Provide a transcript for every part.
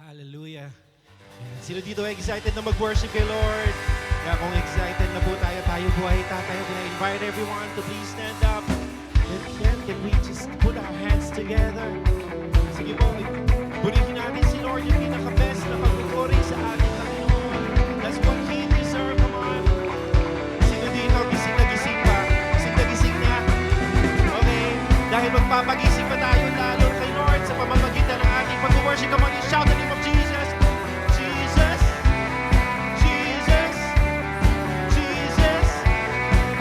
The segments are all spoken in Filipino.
Hallelujah. Sino dito excited na mag-worship kay Lord? Kaya kung excited na po tayo po ay tatayo. Can I invite everyone to please stand up? And can we just put our hands together? Sige po, purihin natin si Lord yung pinaka-best na pagpupuri sa ating Panginoon. That's what He deserves. Come on. Sino dito gising na gising pa? Gising na gising na? Okay. Dahil magpapagising pa tayo lalo kay Lord sa pamamagitan ng ating pag-worship. Come on, shout the name of Jesus. Jesus. Jesus. Jesus.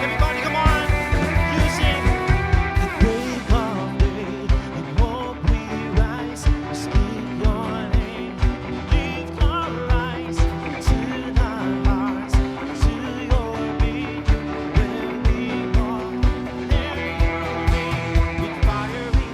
Everybody, come on. You sing. The break of day, in hope we rise. We speak your name. Lift our eyes to the hearts, to your beat. When we walk, there you be. With fire we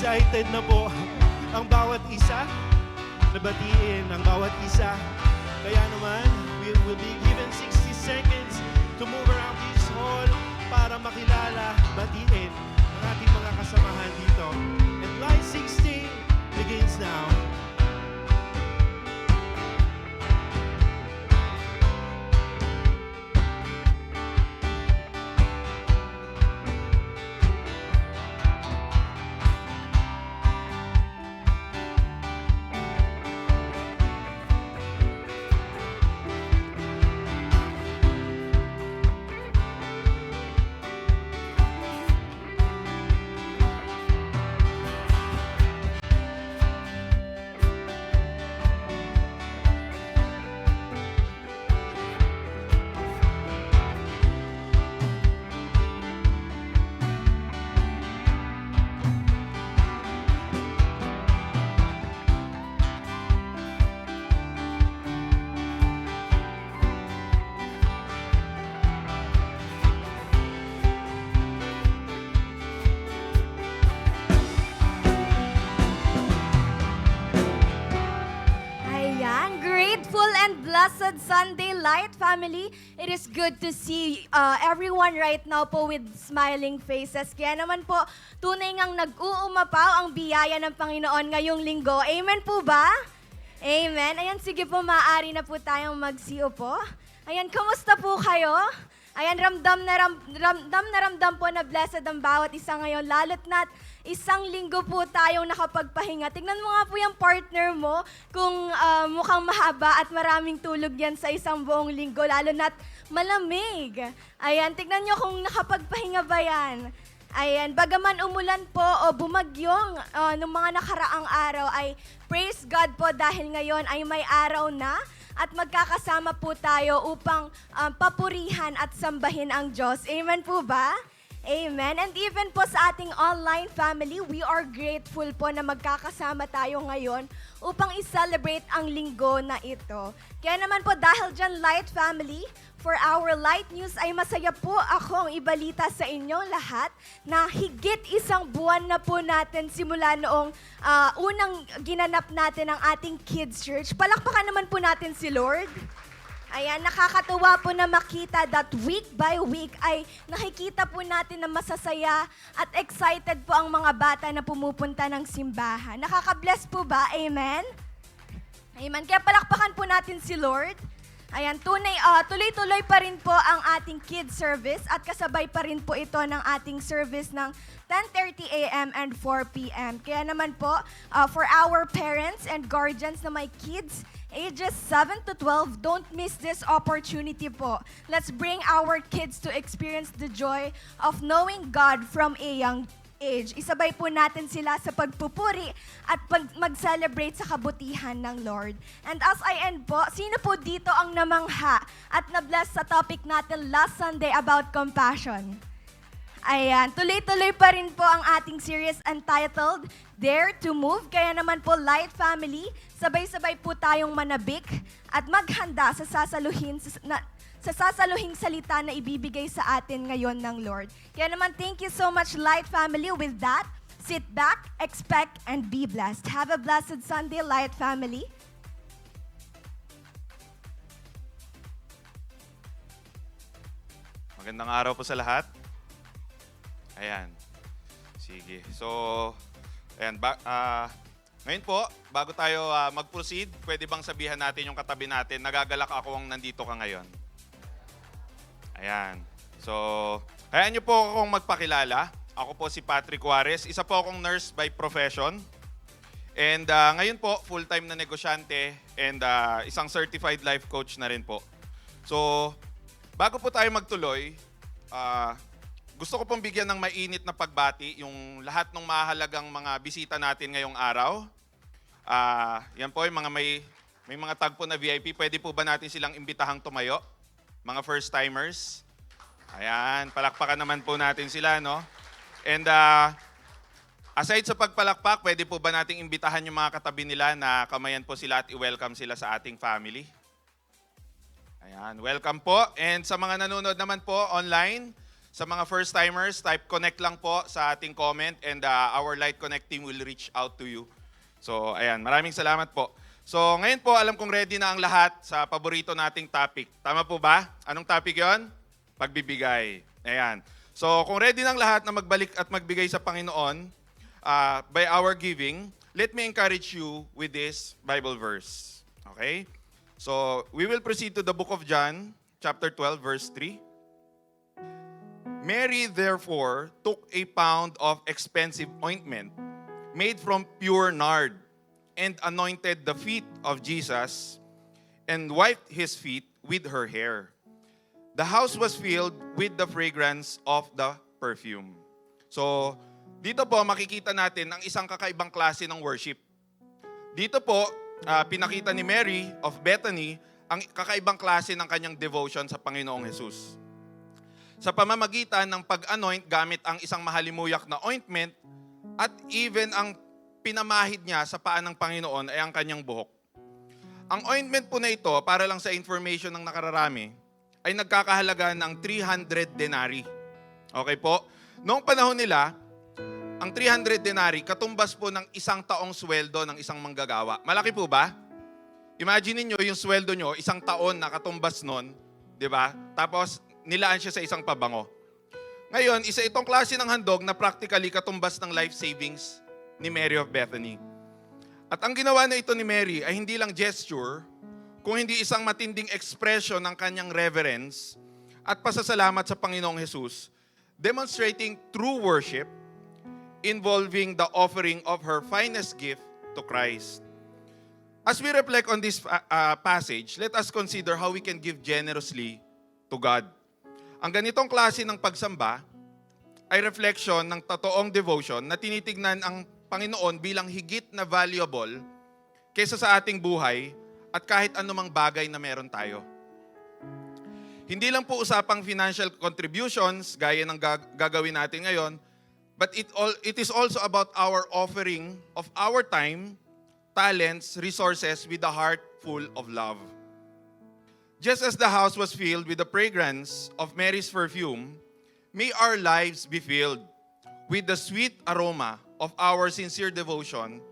excited na po ang bawat isa na batiin ang bawat isa. Kaya naman, we will be given 60 seconds to move around this hall para makilala, batiin ang ating mga kasamahan dito. And Line 60 begins now. Blessed Sunday Light family. It is good to see everyone right now po with smiling faces. Kaya naman po, tunay ngang nag-uumapaw ang biyaya ng Panginoon ngayong linggo. Amen po ba? Amen. Ayan, sige po, maaari na po tayong magsiupo. Ayan, kamusta po kayo? Ayan, ramdam na ramdam po na blessed ang bawat isa ngayon. Lalo't na't isang linggo po tayong nakapagpahinga. Tingnan mo nga po yung partner mo kung mukhang mahaba at maraming tulog yan sa isang buong linggo. Lalo na't malamig. Ayan, tignan nyo kung nakapagpahinga ba yan. Ayan, bagaman umulan po o bumagyong nung mga nakaraang araw ay praise God po dahil ngayon ay may araw na at magkakasama po tayo upang papurihan at sambahin ang Diyos. Amen po ba? Amen. And even po sa ating online family, we are grateful po na magkakasama tayo ngayon upang i-celebrate ang linggo na ito. Kaya naman po dahil dyan, Light Family, for our Light News ay masaya po akong ibalita sa inyong lahat na higit isang buwan na po natin simula noong unang ginanap natin ang ating Kids Church. Palakpakan naman po natin si Lord. Ayan, nakakatuwa po na makita that week by week ay nakikita po natin na masasaya at excited po ang mga bata na pumupunta ng simbahan. Nakaka-bless po ba? Amen? Amen. Kaya palakpakan po natin si Lord. Ayan, tuloy-tuloy pa rin po ang ating kids service at kasabay pa rin po ito ng ating service ng 10:30 a.m. and 4 p.m. Kaya naman po, for our parents and guardians na may kids, ages 7 to 12, don't miss this opportunity po. Let's bring our kids to experience the joy of knowing God from a young age. Isabay po natin sila sa pagpupuri at mag-celebrate sa kabutihan ng Lord. And as I end po, sino po dito ang namangha at na-bless sa topic natin last Sunday about compassion? Ayan, tuloy-tuloy pa rin po ang ating series entitled Dare to Move. Kaya naman po, Light Family, sabay-sabay po tayong manabik at maghanda sa sasaluhing salita na ibibigay sa atin ngayon ng Lord. Kaya naman, thank you so much, Light Family. With that, sit back, expect, and be blessed. Have a blessed Sunday, Light Family. Magandang araw po sa lahat. Ayan. Sige. So, ayan. Ngayon po, bago tayo mag-proceed, pwede bang sabihan natin yung katabi natin, nagagalak ako ang nandito ka ngayon. Ayan. So, hayaan niyo po akong magpakilala. Ako po si Patrick Juarez. Isa po akong nurse by profession. And ngayon po, full-time na negosyante and isang certified life coach na rin po. So, bago po tayo magtuloy, gusto ko pong bigyan ng mainit na pagbati yung lahat ng mahalagang mga bisita natin ngayong araw. Yan po, yung may mga tagpo na VIP. Pwede po ba natin silang imbitahang tumayo? Mga first-timers. Ayan, palakpakan naman po natin sila, no? And aside sa pagpalakpak, pwede po ba nating imbitahan yung mga katabi nila na kamayan po sila at i-welcome sila sa ating family? Ayan, welcome po. And sa mga nanonood naman po online, Sa mga first-timers, type connect lang po sa ating comment and our Light Connect team will reach out to you. So, ayan, maraming salamat po. So, ngayon po, alam kong ready na ang lahat sa paborito nating topic. Tama po ba? Anong topic yon? Pagbibigay. Ayan. So, kung ready ng lahat na magbalik at magbigay sa Panginoon by our giving, let me encourage you with this Bible verse. Okay? So, we will proceed to the book of John, chapter 12, verse 3. Mary, therefore, took a pound of expensive ointment made from pure nard and anointed the feet of Jesus and wiped his feet with her hair. The house was filled with the fragrance of the perfume. So, dito po makikita natin ang isang kakaibang klase ng worship. Dito po, pinakita ni Mary of Bethany ang kakaibang klase ng kanyang devotion sa Panginoong Jesus. Sa pamamagitan ng pag-anoint gamit ang isang mahalimuyak na ointment at even ang pinamahid niya sa paa ng Panginoon ay ang kanyang buhok. Ang ointment po na ito, para lang sa information ng nakararami, ay nagkakahalaga ng 300 denarii. Okay po? Noong panahon nila, ang 300 denarii katumbas po ng isang taong sweldo ng isang manggagawa. Malaki po ba? Imagine niyo yung sweldo nyo, isang taon na katumbas nun, di ba? Tapos, nilaan siya sa isang pabango. Ngayon, isa itong klase ng handog na practically katumbas ng life savings ni Mary of Bethany. At ang ginawa na ito ni Mary ay hindi lang gesture, kung hindi isang matinding expression ng kanyang reverence at pasasalamat sa Panginoong Jesus, demonstrating true worship involving the offering of her finest gift to Christ. As we reflect on this passage, let us consider how we can give generously to God. Ang ganitong klase ng pagsamba ay reflection ng totoong devotion na tinitignan ang Panginoon bilang higit na valuable kaysa sa ating buhay at kahit anumang bagay na meron tayo. Hindi lang po usapang financial contributions gaya ng gagawin natin ngayon, but it is also about our offering of our time, talents, resources with a heart full of love. Just as the house was filled with the fragrance of Mary's perfume, may our lives be filled with the sweet aroma of our sincere devotion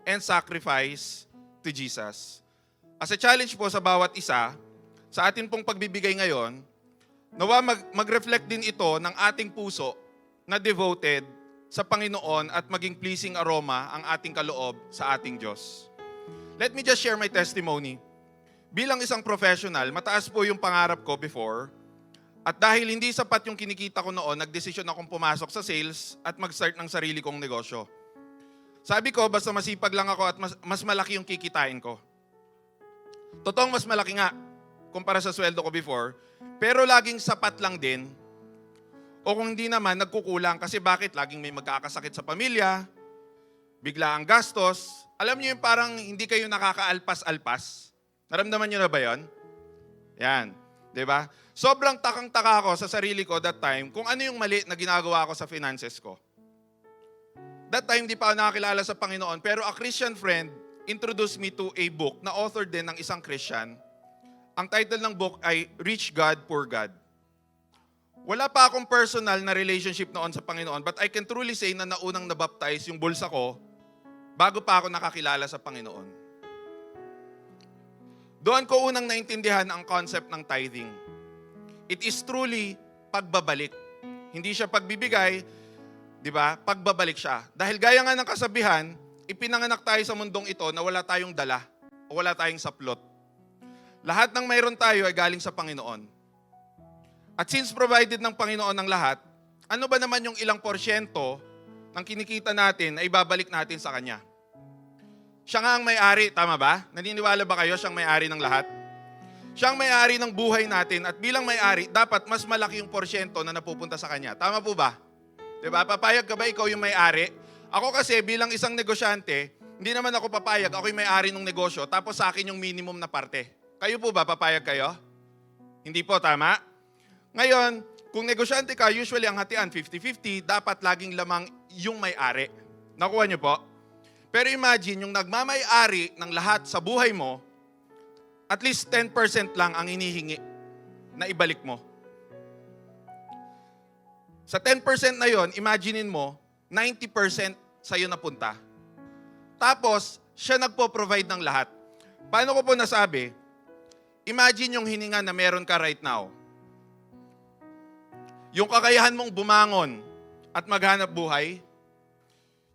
and sacrifice to Jesus. As a challenge po sa bawat isa, sa atin pong pagbibigay ngayon, nawa mag-reflect din ito ng ating puso na devoted sa Panginoon at maging pleasing aroma ang ating kaloob sa ating Diyos. Let me just share my testimony. Bilang isang professional, mataas po yung pangarap ko before. At dahil hindi sapat yung kinikita ko noon, nagdesisyon akong pumasok sa sales at mag-start ng sarili kong negosyo. Sabi ko, basta masipag lang ako at mas malaki yung kikitain ko. Totoong mas malaki nga kumpara sa sweldo ko before, pero laging sapat lang din. O kung hindi naman, nagkukulang kasi bakit? Laging may magkakasakit sa pamilya, bigla ang gastos. Alam niyo yung parang hindi kayo nakakaalpas-alpas. Naramdaman niyo na ba yun? Yan. Diba? Sobrang takang-taka ako sa sarili ko that time kung ano yung mali na ginagawa ko sa finances ko. That time, di pa ako nakakilala sa Panginoon, pero a Christian friend introduced me to a book na author din ng isang Christian. Ang title ng book ay Rich God, Poor God. Wala pa akong personal na relationship noon sa Panginoon, but I can truly say na naunang nabaptize yung bulsa ko bago pa ako nakakilala sa Panginoon. Doon ko unang naintindihan ang concept ng tithing. It is truly pagbabalik. Hindi siya pagbibigay, di ba? Pagbabalik siya. Dahil gaya nga ng kasabihan, ipinanganak tayo sa mundong ito na wala tayong dala o wala tayong saplot. Lahat ng mayroon tayo ay galing sa Panginoon. At since provided ng Panginoon ang lahat, ano ba naman yung ilang porsyento ng kinikita natin ay ibabalik natin sa Kanya? Siya nga ang may-ari, tama ba? Naniniwala ba kayo siyang may-ari ng lahat? Siyang may-ari ng buhay natin at bilang may-ari, dapat mas malaki yung porsyento na napupunta sa Kanya. Tama po ba? Diba? Papayag ka ba ikaw yung may-ari? Ako kasi bilang isang negosyante, hindi naman ako papayag, ako yung may-ari ng negosyo, tapos sa akin yung minimum na parte. Kayo po ba, papayag kayo? Hindi po, tama? Ngayon, kung negosyante ka, usually ang hatian 50-50, dapat laging lamang yung may-ari. Nakuha niyo po? Pero imagine, yung nagmamay-ari ng lahat sa buhay mo, at least 10% lang ang hinihingi na ibalik mo. Sa 10% na yon, imaginein mo, 90% sa'yo napunta. Tapos, siya nagpo-provide ng lahat. Paano ko po nasabi? Imagine yung hininga na meron ka right now. Yung kakayahan mong bumangon at maghanap buhay,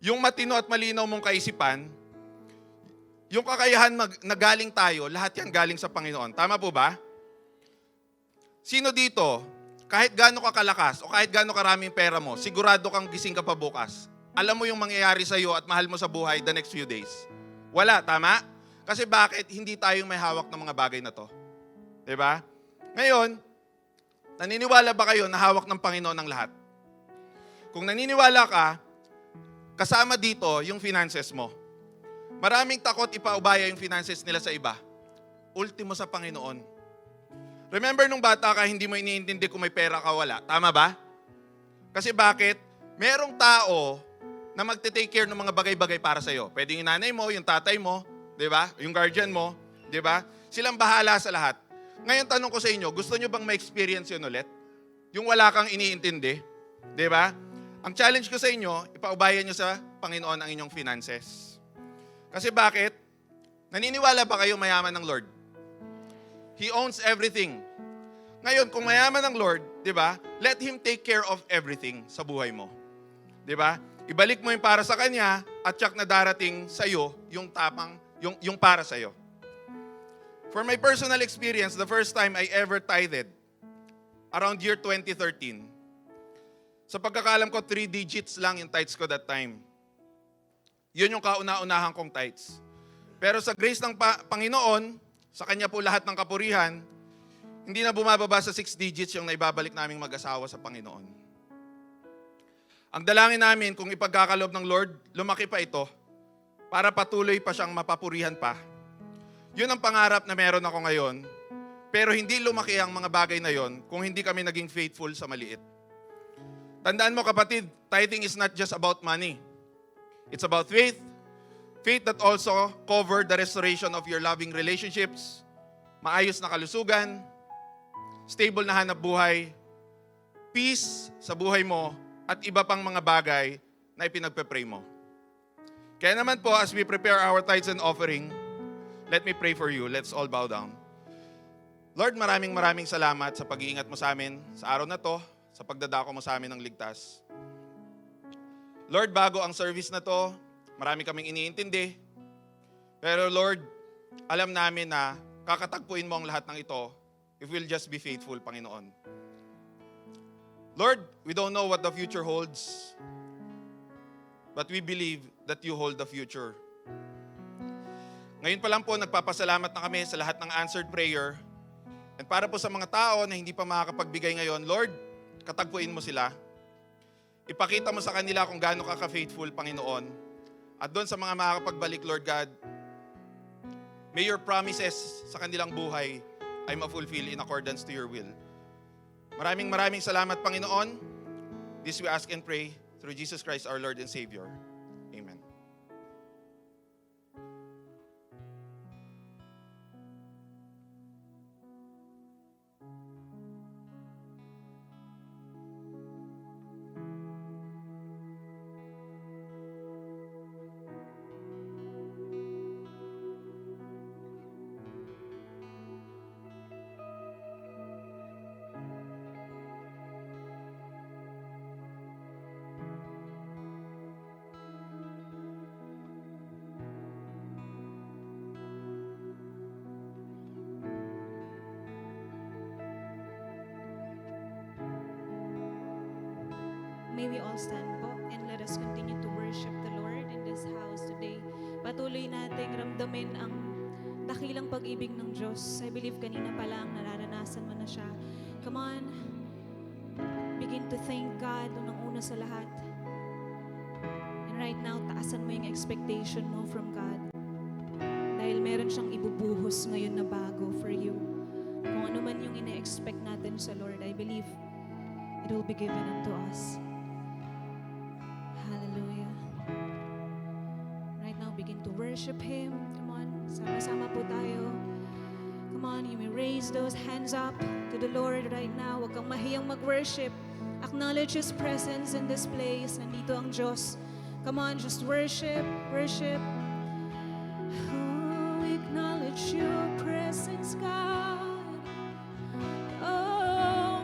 yung matino at malinaw mong kaisipan, yung kakayahan na galing tayo, lahat yan galing sa Panginoon. Tama po ba? Sino dito, kahit gaano ka kalakas o kahit gaano karaming pera mo, sigurado kang gising ka pa bukas. Alam mo yung mangyayari sa'yo at mahal mo sa buhay the next few days. Wala, tama? Kasi bakit hindi tayong may hawak ng mga bagay na to? Diba? Ngayon, naniniwala ba kayo na hawak ng Panginoon ang lahat? Kung naniniwala ka, kasama dito yung finances mo. Maraming takot ipaubaya yung finances nila sa iba. Ultimo sa Panginoon. Remember nung bata ka, hindi mo iniintindi kung may pera ka wala. Tama ba? Kasi bakit? Merong tao na magte-take care ng mga bagay-bagay para sa'yo. Pwede yung nanay mo, yung tatay mo, di ba? Yung guardian mo, di ba? Silang bahala sa lahat. Ngayon tanong ko sa inyo, gusto nyo bang ma-experience yun ulit? Yung wala kang iniintindi, di ba? Ang challenge ko sa inyo, ipaubayan nyo sa Panginoon ang inyong finances. Kasi bakit? Naniniwala ba kayo mayaman ng Lord? He owns everything. Ngayon, kung mayaman ng Lord, di ba? Let Him take care of everything sa buhay mo. Di ba? Ibalik mo yung para sa Kanya at tiyak na darating sa iyo yung tapang, yung para sa iyo. For my personal experience, the first time I ever tithed, around year 2013, sa pagkakalam ko, 3 digits lang yung tithes ko that time. Yun yung kauna-unahan kong tithes. Pero sa grace ng Panginoon, sa Kanya po lahat ng kapurihan, hindi na bumababa sa 6 digits yung naibabalik naming mag-asawa sa Panginoon. Ang dalangin namin, kung ipagkakaloob ng Lord, lumaki pa ito para patuloy pa siyang mapapurihan pa. Yun ang pangarap na meron ako ngayon, pero hindi lumaki ang mga bagay na yon kung hindi kami naging faithful sa maliit. Tandaan mo kapatid, tithing is not just about money. It's about faith. Faith that also covered the restoration of your loving relationships, maayos na kalusugan, stable na hanap buhay, peace sa buhay mo, at iba pang mga bagay na ipinagpe-pray mo. Kaya naman po, as we prepare our tithes and offering, let me pray for you. Let's all bow down. Lord, maraming salamat sa pag-iingat mo sa amin sa araw na to, sa pagdadako mo sa amin ng ligtas. Lord, bago ang service na to, marami kaming iniintindi. Pero Lord, alam namin na kakatagpuin mo ang lahat ng ito if we'll just be faithful, Panginoon. Lord, we don't know what the future holds, but we believe that you hold the future. Ngayon pa lang po, nagpapasalamat na kami sa lahat ng answered prayer. And para po sa mga tao na hindi pa makakapagbigay ngayon, Lord, katagpuin mo sila. Ipakita mo sa kanila kung gaano ka ka-faithful, Panginoon. At doon sa mga makakapagbalik, Lord God, may your promises sa kanilang buhay ay ma-fulfill in accordance to your will. Maraming salamat, Panginoon. This we ask and pray through Jesus Christ, our Lord and Savior. Amen. May we all stand po and let us continue to worship the Lord in this house today. Patuloy nating ramdamin ang dakilang pag-ibig ng Diyos. I believe kanina pa lang nararanasan mo na siya. Come on, begin to thank God unang-una sa lahat. And right now, taasan mo yung expectation mo from God. Dahil meron siyang ibubuhos ngayon na bago for you. Kung ano man yung ina-expect natin sa Lord, I believe it will be given unto us. Hallelujah. Right now, begin to worship Him. Come on, sama-sama po tayo. Come on, you may raise those hands up to the Lord right now. Huwag kang mahiyang mag-worship. Acknowledge His presence in this place. Nandito ang Diyos. Come on, just worship, worship. Oh, acknowledge Your presence, God. Oh,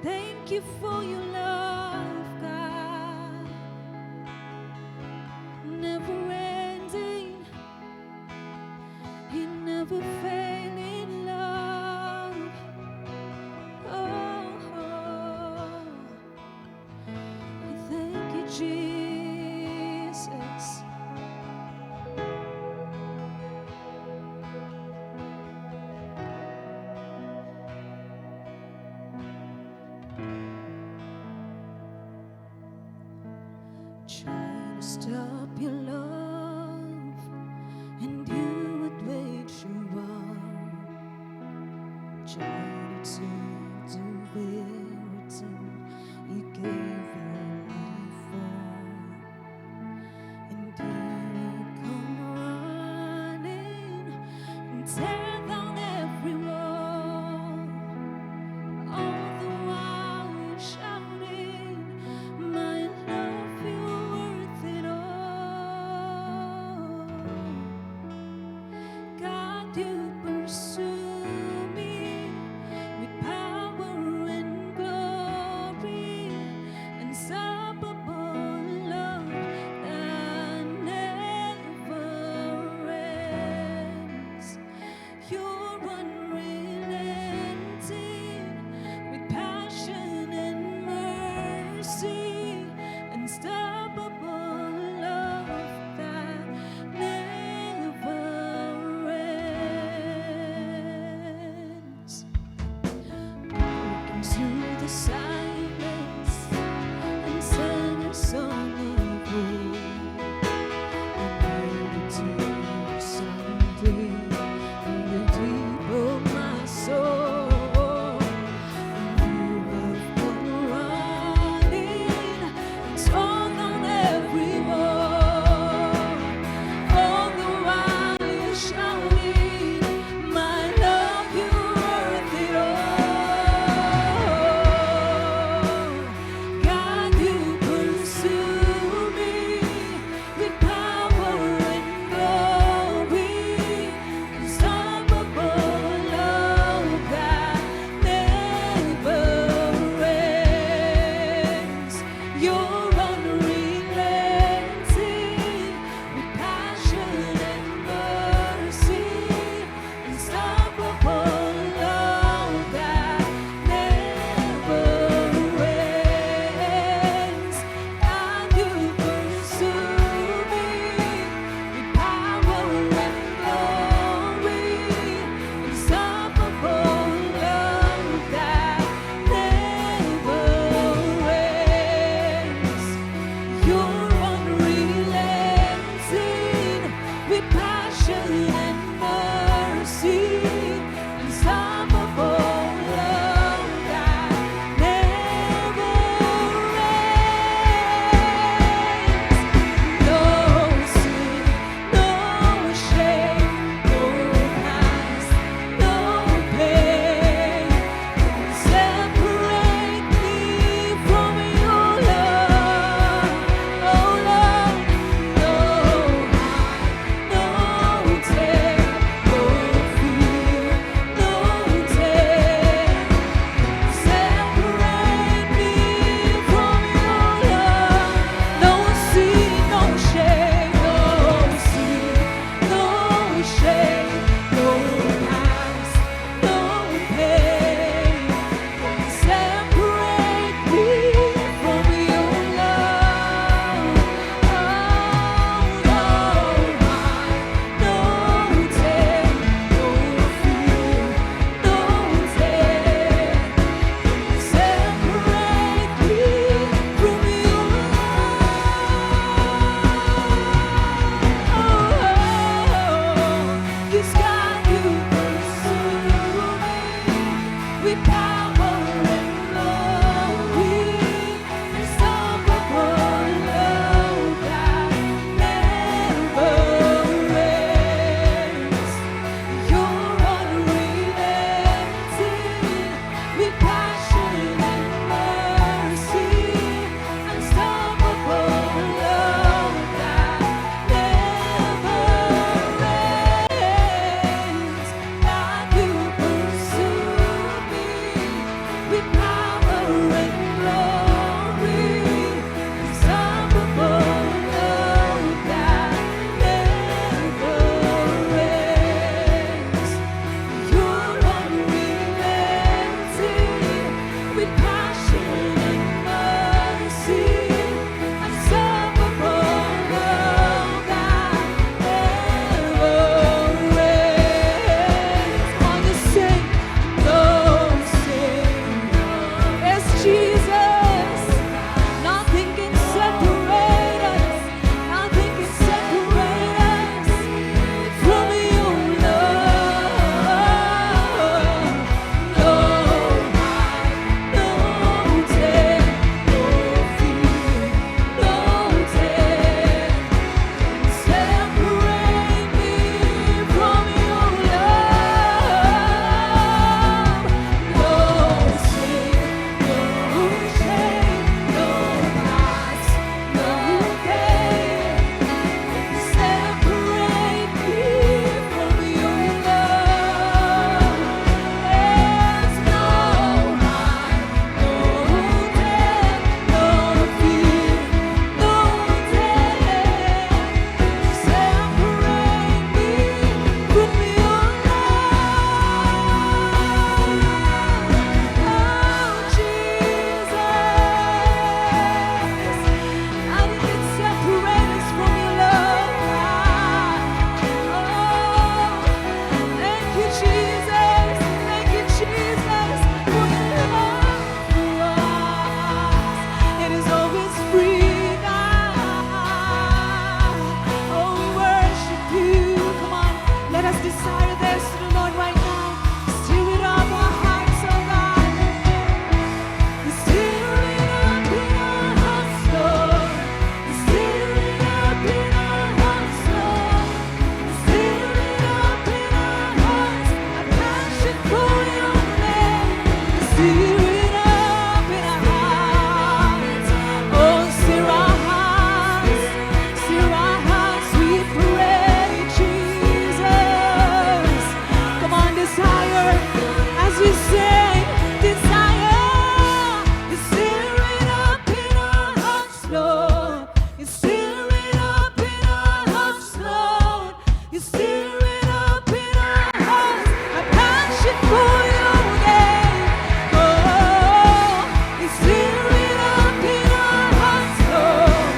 thank You for Your love, God. Never ending, You never failing love. Oh, thank You, Jesus. Try to stop Your love, and You would wage your war. Try to turn to everything You gave Your life for, and You would come running and tear down every wall. All the while You're shouting, "My love, You're worth it all." God, You pursue me with power and glory, unstoppable love that never ends. desire this to the Lord right now. Stir it up our hearts, oh God. Stir it up in our hearts, Lord. Stir it up in our hearts, Lord. Stir it up in our hearts. A passion for your name. Stir it up in our hearts. Oh, stir our hearts. Stir our hearts, we pray, Jesus. Come on, desire, as we sing, desire. You stir it up in our hearts, Lord. You stir it up in our hearts, Lord. You stir it up in our hearts. A passion for your name. Oh, you stir it up in our hearts, Lord.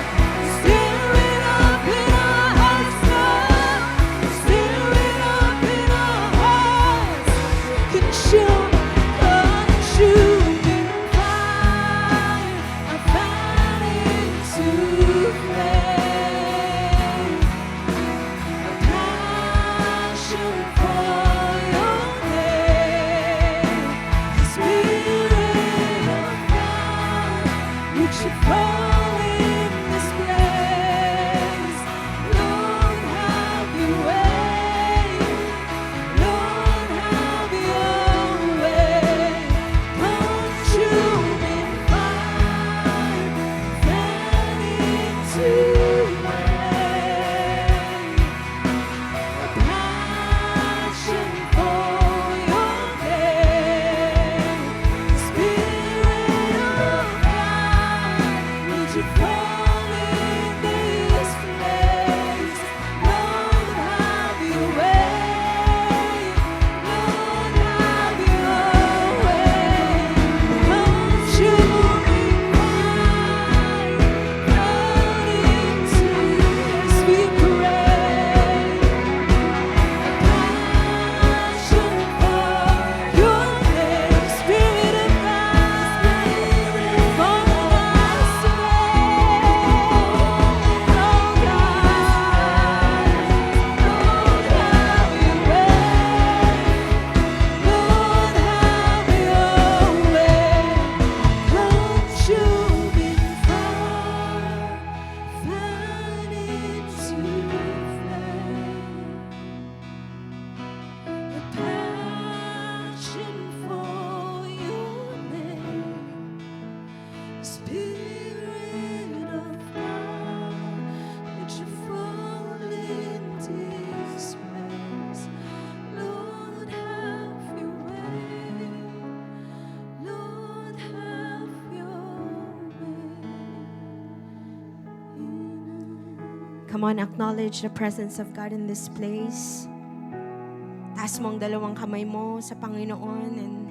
Stir it up in our hearts, Lord. Stir it up in our hearts. Consuming fire, a fan into flame. A passion for your name. Spirit of God, would you fall in this place? Lord, have your way. Lord, have your way. Consuming fire, fan into flame. A passion for your name. Spirit of God, would you fall in this place? Lord, have your way. Lord, have your way. Consuming fire, burn into us, we pray. Passion for your name, Spirit of God, fall on us today. Oh God, Lord, have your way. Lord, have your way. Consuming fire, fan into flame. A passion for your name. Spirit of God, would you fall in this place? Lord, have your way. Lord, have your way. Come on, acknowledge the presence of God in this place. Taas mo ang dalawang kamay mo sa Panginoon and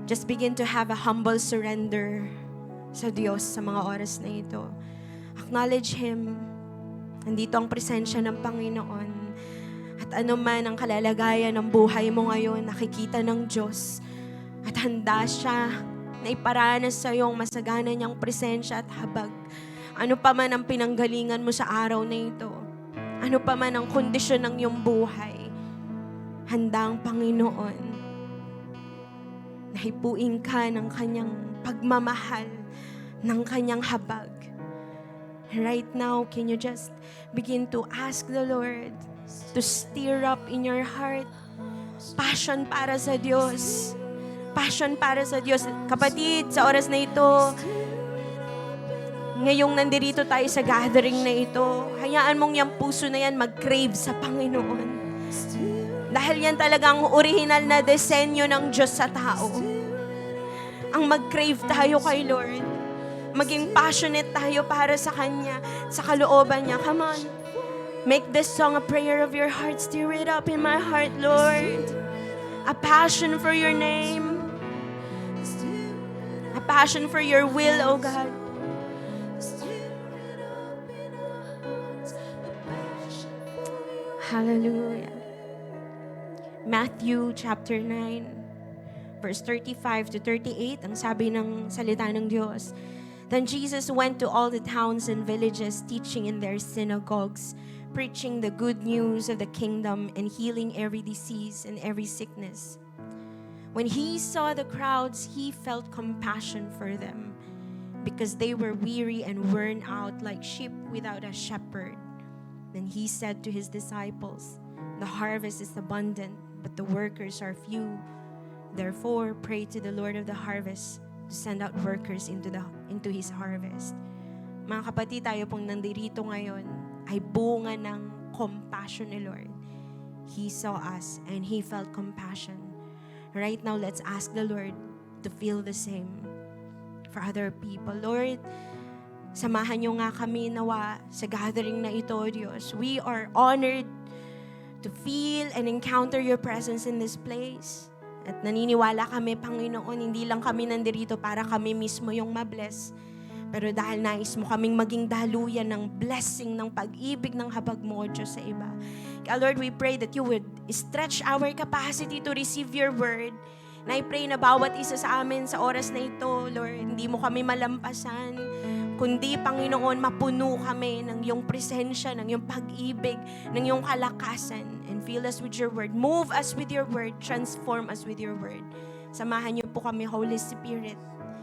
just begin to have a humble surrender sa Diyos sa mga oras na ito. Acknowledge Him. Nandito ang presensya ng Panginoon. At ano man ang kalalagayan ng buhay mo ngayon, nakikita ng Diyos. At handa siya na iparanas sa iyong masagana niyang presensya at habag. Ano pa man ang pinanggalingan mo sa araw na ito, ano pa man ang kondisyon ng iyong buhay, handa ang Panginoon na hipuin ka ng kanyang pagmamahal, ng kanyang habag. Right now, can you just begin to ask the Lord to stir up in your heart passion para sa Diyos. Passion para sa Diyos. Kapatid, sa oras na ito, ngayong nandirito tayo sa gathering na ito, hayaan mong yung puso na yan mag-crave sa Panginoon. Dahil yan talagang original na disenyo ng Diyos sa tao. Ang mag-crave tayo kay Lord. Maging passionate tayo para sa Kanya, sa kalooban niya. Come on. Make this song a prayer of your heart. Stir it up in my heart, Lord. A passion for your name. A passion for your will, O God. Hallelujah. Matthew chapter 9, verse 35 to 38, ang sabi ng salita ng Diyos. Then Jesus went to all the towns and villages, teaching in their synagogues, preaching the good news of the kingdom and healing every disease and every sickness. When he saw the crowds, he felt compassion for them because they were weary and worn out like sheep without a shepherd. Then he said to his disciples, "The harvest is abundant, but the workers are few. Therefore, pray to the Lord of the harvest to send out workers into his harvest." Mga kapatid, tayo pong nandirito ngayon ay bunga ng compassion ni Lord. He saw us and He felt compassion. Right now, let's ask the Lord to feel the same for other people. Lord, samahan niyo nga kami nawa sa gathering na ito, Diyos. We are honored to feel and encounter your presence in this place. At naniniwala kami, Panginoon, hindi lang kami nandirito para kami mismo yung mabless. Pero dahil nais mo kaming maging daluyan ng blessing, ng pag-ibig, ng habag mo, Diyos, sa iba. Kaya Lord, we pray that you would stretch our capacity to receive your word. Na I pray na bawat isa sa amin sa oras na ito, Lord, hindi mo kami malampasan, kundi, Panginoon, mapuno kami ng iyong presensya, ng iyong pag-ibig, ng iyong kalakasan. And fill us with your word. Move us with your word. Transform us with your word. Samahan niyo po kami, Holy Spirit.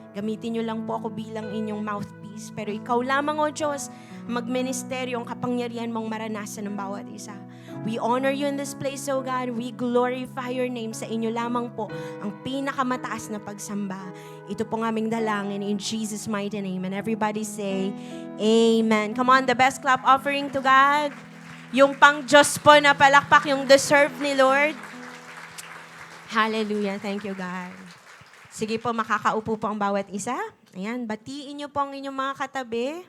Gamitin niyo lang po ako bilang inyong mouthpiece. Pero ikaw lamang, O Diyos, magministeryo ang kapangyarihan mong maranasan ng bawat isa. We honor you in this place, O God. We glorify your name. Sa inyo lamang po ang pinakamataas na pagsamba. Ito po ng aming dalangin in Jesus' mighty name. And everybody say, Amen. Come on, the best clap offering to God. Yung pang Diyos po na palakpak, yung deserve ni Lord. Hallelujah. Thank you, God. Sige po, makakaupo po ang bawat isa. Ayan, batiin niyo po ang inyong mga katabi.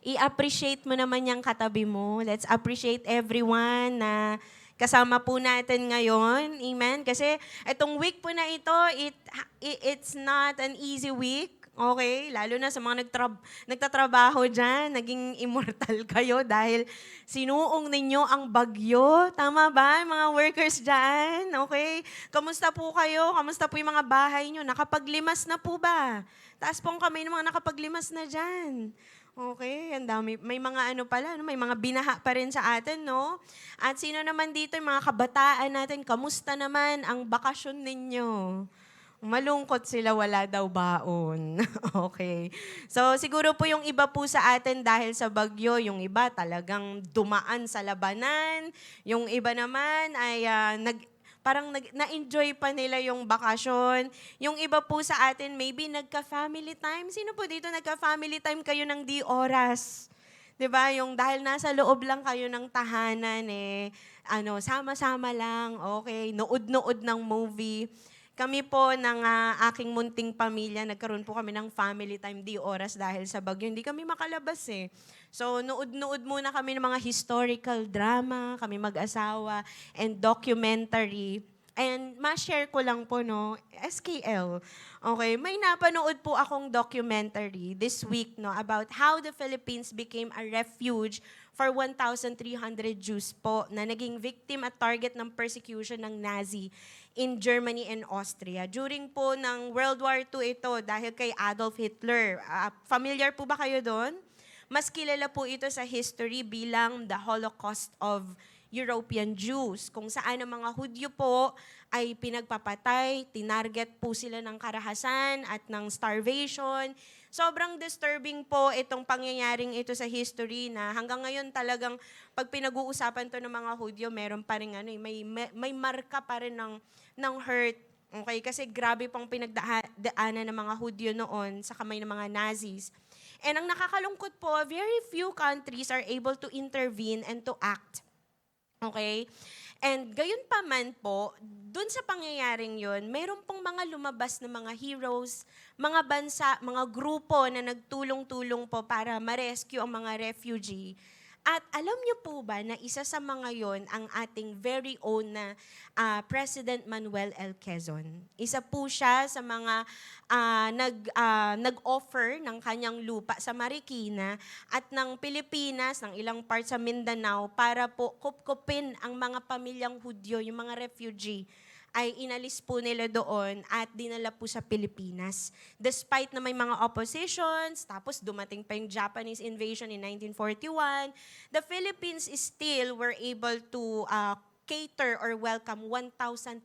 I-appreciate mo naman yung katabi mo. Let's appreciate everyone na kasama po natin ngayon. Amen? Kasi itong week po na ito, it's not an easy week. Okay? Lalo na sa mga nagtatrabaho dyan, naging immortal kayo dahil sinuong ninyo ang bagyo. Tama ba, mga workers dyan? Okay? Kamusta po kayo? Kamusta po yung mga bahay nyo? Nakapaglimas na po ba? Taas pong kamay ng mga nakapaglimas na dyan. Okay, ang dami. May mga pala, may mga binaha pa rin sa atin, no? At sino naman dito, yung mga kabataan natin, kamusta naman ang bakasyon ninyo? Malungkot sila, wala daw baon. Okay. So, siguro po yung iba po sa atin dahil sa bagyo, yung iba talagang dumaan sa labanan, yung iba naman ay na-enjoy pa nila yung bakasyon. Yung iba po sa atin, maybe nagka-family time. Sino po dito nagka-family time kayo ng di oras? 'Di ba? Yung dahil nasa loob lang kayo ng tahanan, sama-sama lang, okay, nood-nood ng movie. Kami po ng aking munting pamilya, nagkaroon po kami ng family time di oras dahil sa bagyo. Hindi kami makalabas eh. So, nood-nood muna kami ng mga historical drama, kami mag-asawa, and documentary. And ma-share ko lang po, no, SKL. Okay, may napanood po akong documentary this week, no, about how the Philippines became a refuge for 1,300 Jews po na naging victim at target ng persecution ng Nazi in Germany and Austria. During po ng World War II ito, dahil kay Adolf Hitler. Familiar po ba kayo doon? Mas kilala po ito sa history bilang the Holocaust of European Jews, kung saan ang mga Hudyo po ay pinagpapatay, tinarget po sila ng karahasan at ng starvation. Sobrang disturbing po itong pangyayaring ito sa history na hanggang ngayon talagang pag pinag-uusapan to ng mga Hudyo, meron pa rin may marka pa rin ng hurt. Okay, kasi grabe pong pinagdaanan ng mga Hudyo noon sa kamay ng mga Nazis. And ang nakakalungkot po, very few countries are able to intervene and to act. Okay? And gayon pa man po, dun sa pangyayaring yun, meron pong mga lumabas na mga heroes, mga bansa, mga grupo na nagtulong-tulong po para ma-rescue ang mga refugee. At alam niyo po ba na isa sa mga yon ang ating very own na President Manuel L. Quezon. Isa po siya sa mga nag-offer ng kanyang lupa sa Marikina at ng Pilipinas, ng ilang parts sa Mindanao para po kupkupin ang mga pamilyang Hudyo, yung mga refugee. ay inalis po nila doon at dinala po sa Pilipinas. Despite na may mga oppositions, tapos dumating pa yung Japanese invasion in 1941, the Philippines still were able to cater or welcome 1,300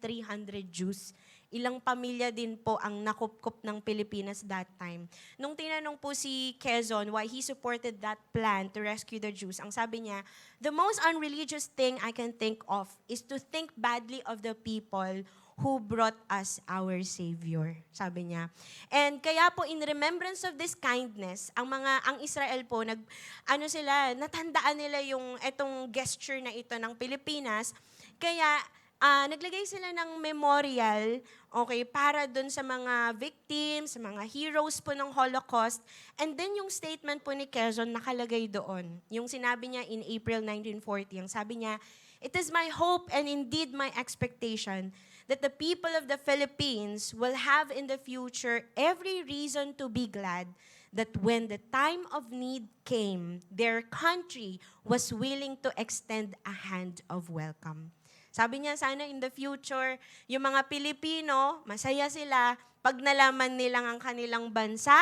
Jews. Ilang pamilya din po ang nakupkup ng Pilipinas that time. Nung tinanong po si Quezon why he supported that plan to rescue the Jews, ang sabi niya, the most unreligious thing I can think of is to think badly of the people who brought us our Savior, sabi niya. And kaya po in remembrance of this kindness, ang Israel po natandaan nila yung etong gesture na ito ng Pilipinas. Kaya naglagay sila ng memorial, okay, para dun sa mga victims, sa mga heroes po ng Holocaust. And then yung statement po ni Quezon nakalagay doon. Yung sinabi niya in April 1940, ang sabi niya, "It is my hope and indeed my expectation that the people of the Philippines will have in the future every reason to be glad that when the time of need came, their country was willing to extend a hand of welcome." Sabi niya, sana in the future, yung mga Pilipino, masaya sila pag nalaman nilang ang kanilang bansa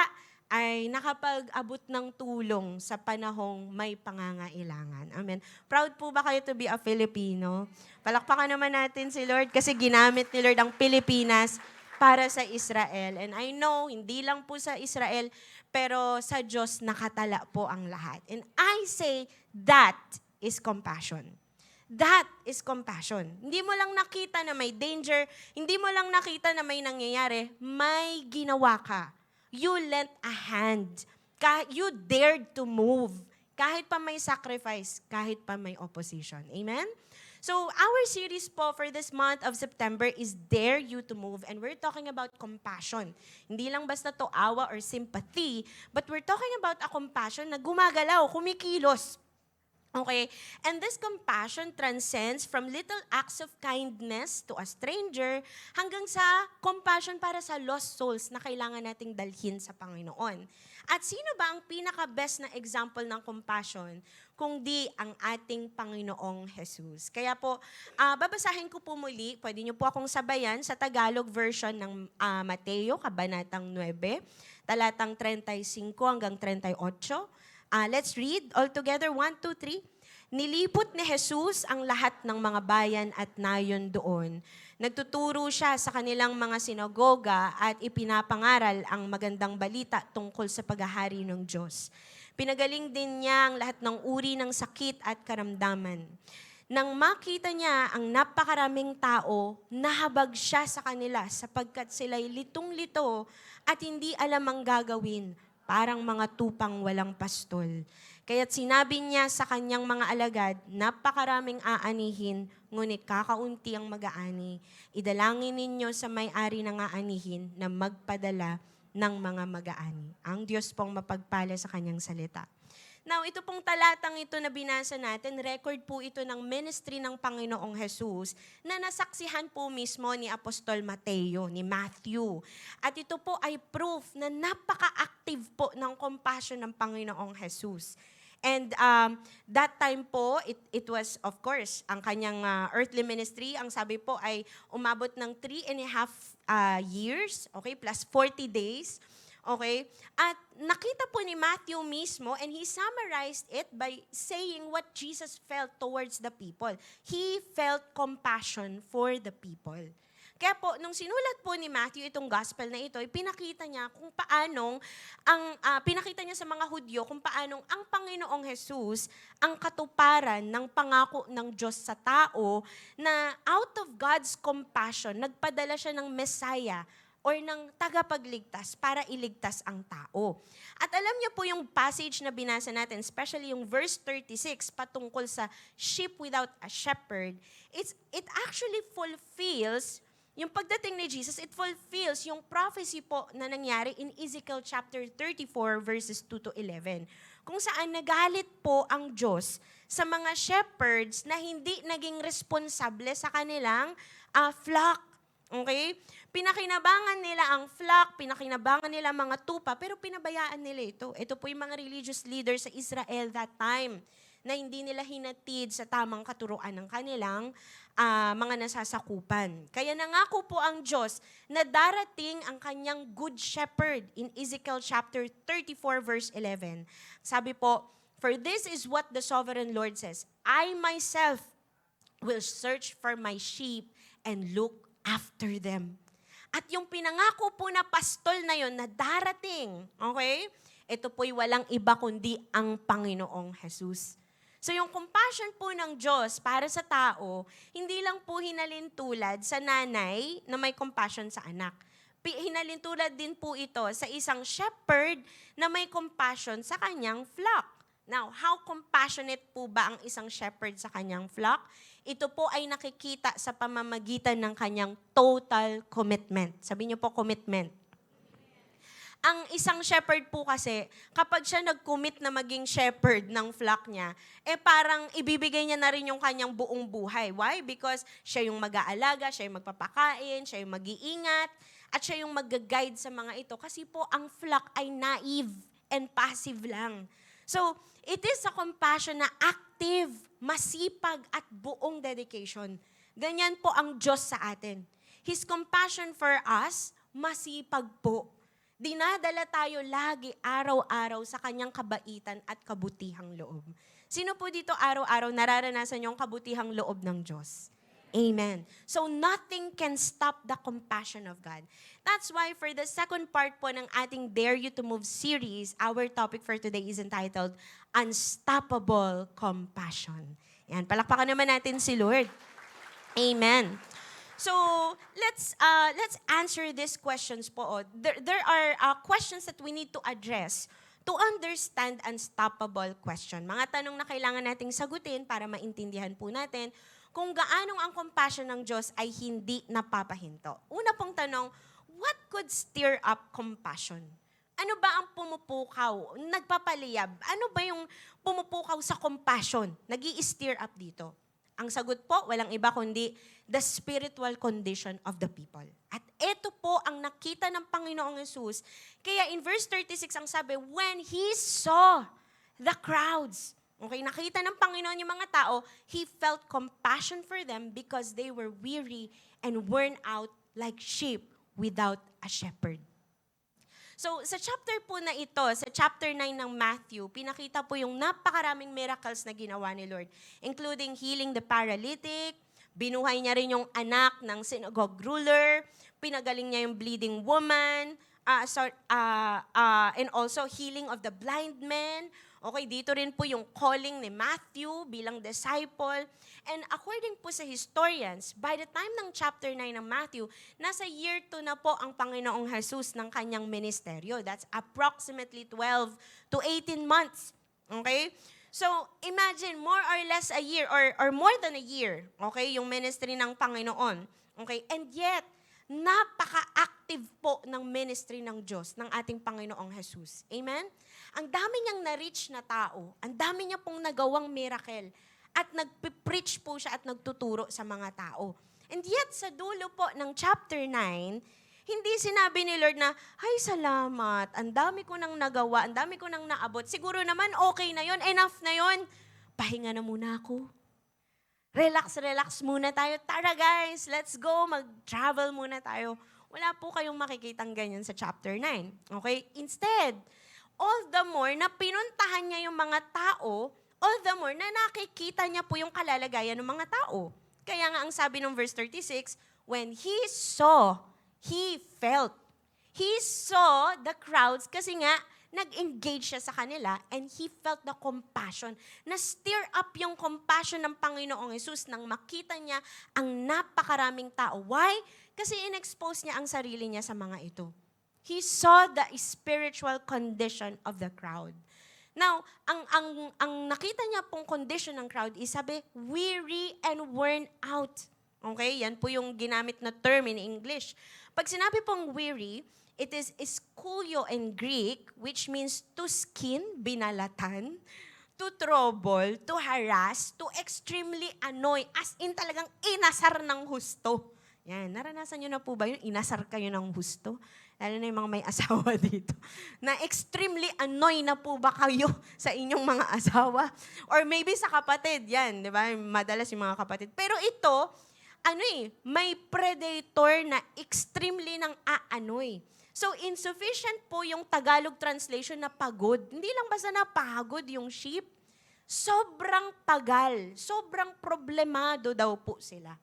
ay nakapag-abot ng tulong sa panahong may pangangailangan. Amen. Proud po ba kayo to be a Filipino? Palakpakan naman natin si Lord kasi ginamit ni Lord ang Pilipinas para sa Israel. And I know, hindi lang po sa Israel, pero sa Diyos nakatala po ang lahat. And I say, that is compassion. That is compassion. Hindi mo lang nakita na may danger, hindi mo lang nakita na may nangyayari, may ginawa ka. You lent a hand. You dared to move. Kahit pa may sacrifice, kahit pa may opposition. Amen? So, our series po for this month of September is Dare You to Move, and we're talking about compassion. Hindi lang basta to awa or sympathy, but we're talking about a compassion na gumagalaw, kumikilos. Okay? And this compassion transcends from little acts of kindness to a stranger hanggang sa compassion para sa lost souls na kailangan nating dalhin sa Panginoon. At sino ba ang pinaka-best na example ng compassion kundi ang ating Panginoong Jesus? Kaya po, babasahin ko po muli, pwede niyo po akong sabayan sa Tagalog version ng Mateo, Kabanatang 9, talatang 35 hanggang 38. Let's read all together. 1, 2, 3. Nilipot ni Jesus ang lahat ng mga bayan at nayon doon. Nagtuturo siya sa kanilang mga sinagoga at ipinapangaral ang magandang balita tungkol sa paghahari ng Diyos. Pinagaling din niya ang lahat ng uri ng sakit at karamdaman. Nang makita niya ang napakaraming tao, nahabag siya sa kanila sapagkat sila'y litong-lito at hindi alam ang gagawin. Parang mga tupang walang pastol. Kaya't sinabi niya sa kanyang mga alagad, napakaraming aanihin, ngunit kakaunti ang mag-aani. Idalangin ninyo sa may-ari ng aanihin na magpadala ng mga mag-aani. Ang Diyos pong mapagpala sa kanyang salita. Now, ito pong talatang ito na binasa natin, record po ito ng ministry ng Panginoong Jesus na nasaksihan po mismo ni Apostol Mateo, ni Matthew. At ito po ay proof na napaka-active po ng compassion ng Panginoong Jesus. And that time po, it was, of course, ang kanyang earthly ministry, ang sabi po ay umabot ng 3.5 years, okay, plus 40 days. Okay? At nakita po ni Matthew mismo, and he summarized it by saying what Jesus felt towards the people. He felt compassion for the people. Kaya po, nung sinulat po ni Matthew itong gospel na ito, pinakita niya kung paanong, pinakita niya sa mga Hudyo kung paanong ang Panginoong Jesus ang katuparan ng pangako ng Diyos sa tao na out of God's compassion, nagpadala siya ng Messiah or ng tagapagligtas para iligtas ang tao. At alam niyo po yung passage na binasa natin, especially yung verse 36 patungkol sa sheep without a shepherd, it actually fulfills, yung pagdating ni Jesus, it fulfills yung prophecy po na nangyari in Ezekiel chapter 34 verses 2 to 11. Kung saan nagalit po ang Diyos sa mga shepherds na hindi naging responsable sa kanilang flock. Okay? Pinakinabangan nila ang flock, pinakinabangan nila mga tupa, pero pinabayaan nila ito. Ito po yung mga religious leaders sa Israel that time. na hindi nila hinatid sa tamang katuruan ng kanilang mga nasasakupan. Kaya nangako po ang Diyos na darating ang kanyang good shepherd in Ezekiel chapter 34 verse 11. Sabi po, "For this is what the sovereign Lord says, I myself will search for my sheep and look after them." At yung pinangako po na pastol na yon na darating, okay? Ito po'y walang iba kundi ang Panginoong Jesus. So yung compassion po ng Diyos para sa tao, hindi lang po hinalintulad sa nanay na may compassion sa anak. Hinalintulad din po ito sa isang shepherd na may compassion sa kanyang flock. Now, how compassionate po ba ang isang shepherd sa kanyang flock? Ito po ay nakikita sa pamamagitan ng kanyang total commitment. Sabi niyo po, commitment. Ang isang shepherd po kasi, kapag siya nag-commit na maging shepherd ng flock niya, parang ibibigay niya na rin yung kanyang buong buhay. Why? Because siya yung mag-aalaga, siya yung magpapakain, siya yung mag-iingat, at siya yung mag-guide sa mga ito. Kasi po, ang flock ay naive and passive lang. So, it is a compassion na active, masipag, at buong dedication. Ganyan po ang Diyos sa atin. His compassion for us, masipag po. Dinadala tayo lagi, araw-araw, sa kanyang kabaitan at kabutihang loob. Sino po dito araw-araw nararanasan yung kabutihang loob ng Diyos? Amen. So nothing can stop the compassion of God. That's why for the second part po ng ating Dare You to Move series, our topic for today is entitled, Unstoppable Compassion. Yan, palakpakan naman natin si Lord. Amen. So, let's answer these questions po. There are questions that we need to address to understand unstoppable question. Mga tanong na kailangan nating sagutin para maintindihan po natin kung gaanong ang compassion ng Diyos ay hindi napapahinto. Una pong tanong, what could stir up compassion? Ano ba ang pumupukaw, nagpapaliyab? Ano ba yung pumupukaw sa compassion, nag-i-stir up dito? Ang sagot po, walang iba kundi the spiritual condition of the people. At ito po ang nakita ng Panginoong Yesus. Kaya in verse 36 ang sabi, when He saw the crowds, okay, nakita ng Panginoon yung mga tao, He felt compassion for them because they were weary and worn out like sheep without a shepherd. So, sa chapter po na ito, sa chapter 9 ng Matthew, pinakita po yung napakaraming miracles na ginawa ni Lord, including healing the paralytic, binuhay niya rin yung anak ng synagogue ruler, pinagaling niya yung bleeding woman, and also healing of the blind men. Okay, dito rin po yung calling ni Matthew bilang disciple. And according po sa historians, by the time ng chapter 9 ng Matthew, nasa year 2 na po ang Panginoong Jesus ng kanyang ministeryo. That's approximately 12 to 18 months. Okay? So, imagine, more or less a year or more than a year, okay, yung ministry ng Panginoon. Okay? And yet, napaka-active po ng ministry ng Diyos, ng ating Panginoong Jesus. Amen? Ang dami niyang na-reach na tao, ang dami niya pong nagawang miracle, at nagpipreach po siya at nagtuturo sa mga tao. And yet, sa dulo po ng chapter 9, hindi sinabi ni Lord na, ay salamat, ang dami ko nang nagawa, ang dami ko nang naabot. Siguro naman okay na yon, enough na yon. Pahinga na muna ako. Relax muna tayo. Tara guys, let's go, mag-travel muna tayo. Wala po kayong makikitang ganyan sa chapter 9. Okay? Instead, all the more na pinuntahan niya yung mga tao, all the more na nakikita niya po yung kalalagayan ng mga tao. Kaya nga ang sabi ng verse 36, when He saw, He felt. He saw the crowds kasi nga, nag-engage siya sa kanila and He felt the compassion. Na-stir up yung compassion ng Panginoong Yesus nang makita niya ang napakaraming tao. Why? Kasi in-expose niya ang sarili niya sa mga ito. He saw the spiritual condition of the crowd. Now, ang nakita niya pong condition ng crowd is sabi, weary and worn out. Okay? Yan po yung ginamit na term in English. Pag sinabi pong weary, it is skulio in Greek, which means to skin, binalatan, to trouble, to harass, to extremely annoy, as in talagang inasar ng husto. Yan, naranasan nyo na po ba yun? Inasar kayo ng husto? lalo na yung mga may asawa dito, na extremely annoy na po ba kayo sa inyong mga asawa? Or maybe sa kapatid, yan, di ba? Madalas yung mga kapatid. Pero ito, may predator na extremely nang aanoy. So, insufficient po yung Tagalog translation na pagod. Hindi lang basta napagod yung sheep. Sobrang pagal, sobrang problemado daw po sila.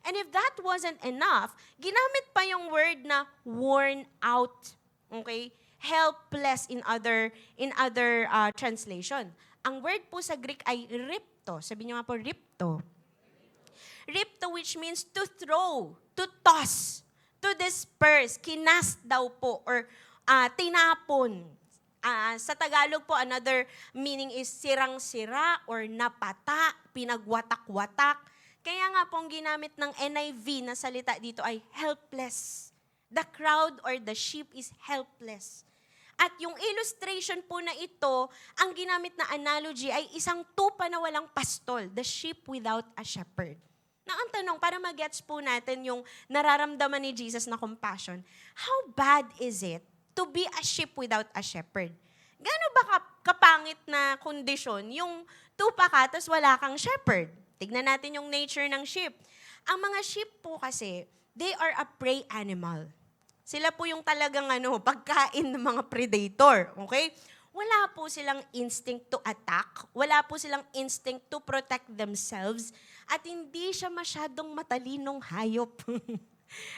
And if that wasn't enough, ginamit pa yung word na worn out. Okay? Helpless in other translation. Ang word po sa Greek ay ripto. Sabi niyo nga po, ripto. Ripto, which means to throw, to toss, to disperse, kinast daw po, or tinapon. Sa Tagalog po, another meaning is sirang-sira or napata, pinagwatak-watak. Kaya nga pong ginamit ng NIV na salita dito ay helpless. The crowd or the sheep is helpless. At yung illustration po na ito, ang ginamit na analogy ay isang tupa na walang pastol, the sheep without a shepherd. Na ang tanong, para mag-gets po natin yung nararamdaman ni Jesus na compassion, how bad is it to be a sheep without a shepherd? Gaano ba kapangit na kondisyon yung tupa ka tapos wala kang shepherd? Tignan natin yung nature ng sheep. Ang mga sheep po kasi, they are a prey animal. Sila po yung talagang pagkain ng mga predator. Okay? Wala po silang instinct to attack. Wala po silang instinct to protect themselves. At hindi siya masyadong matalinong hayop.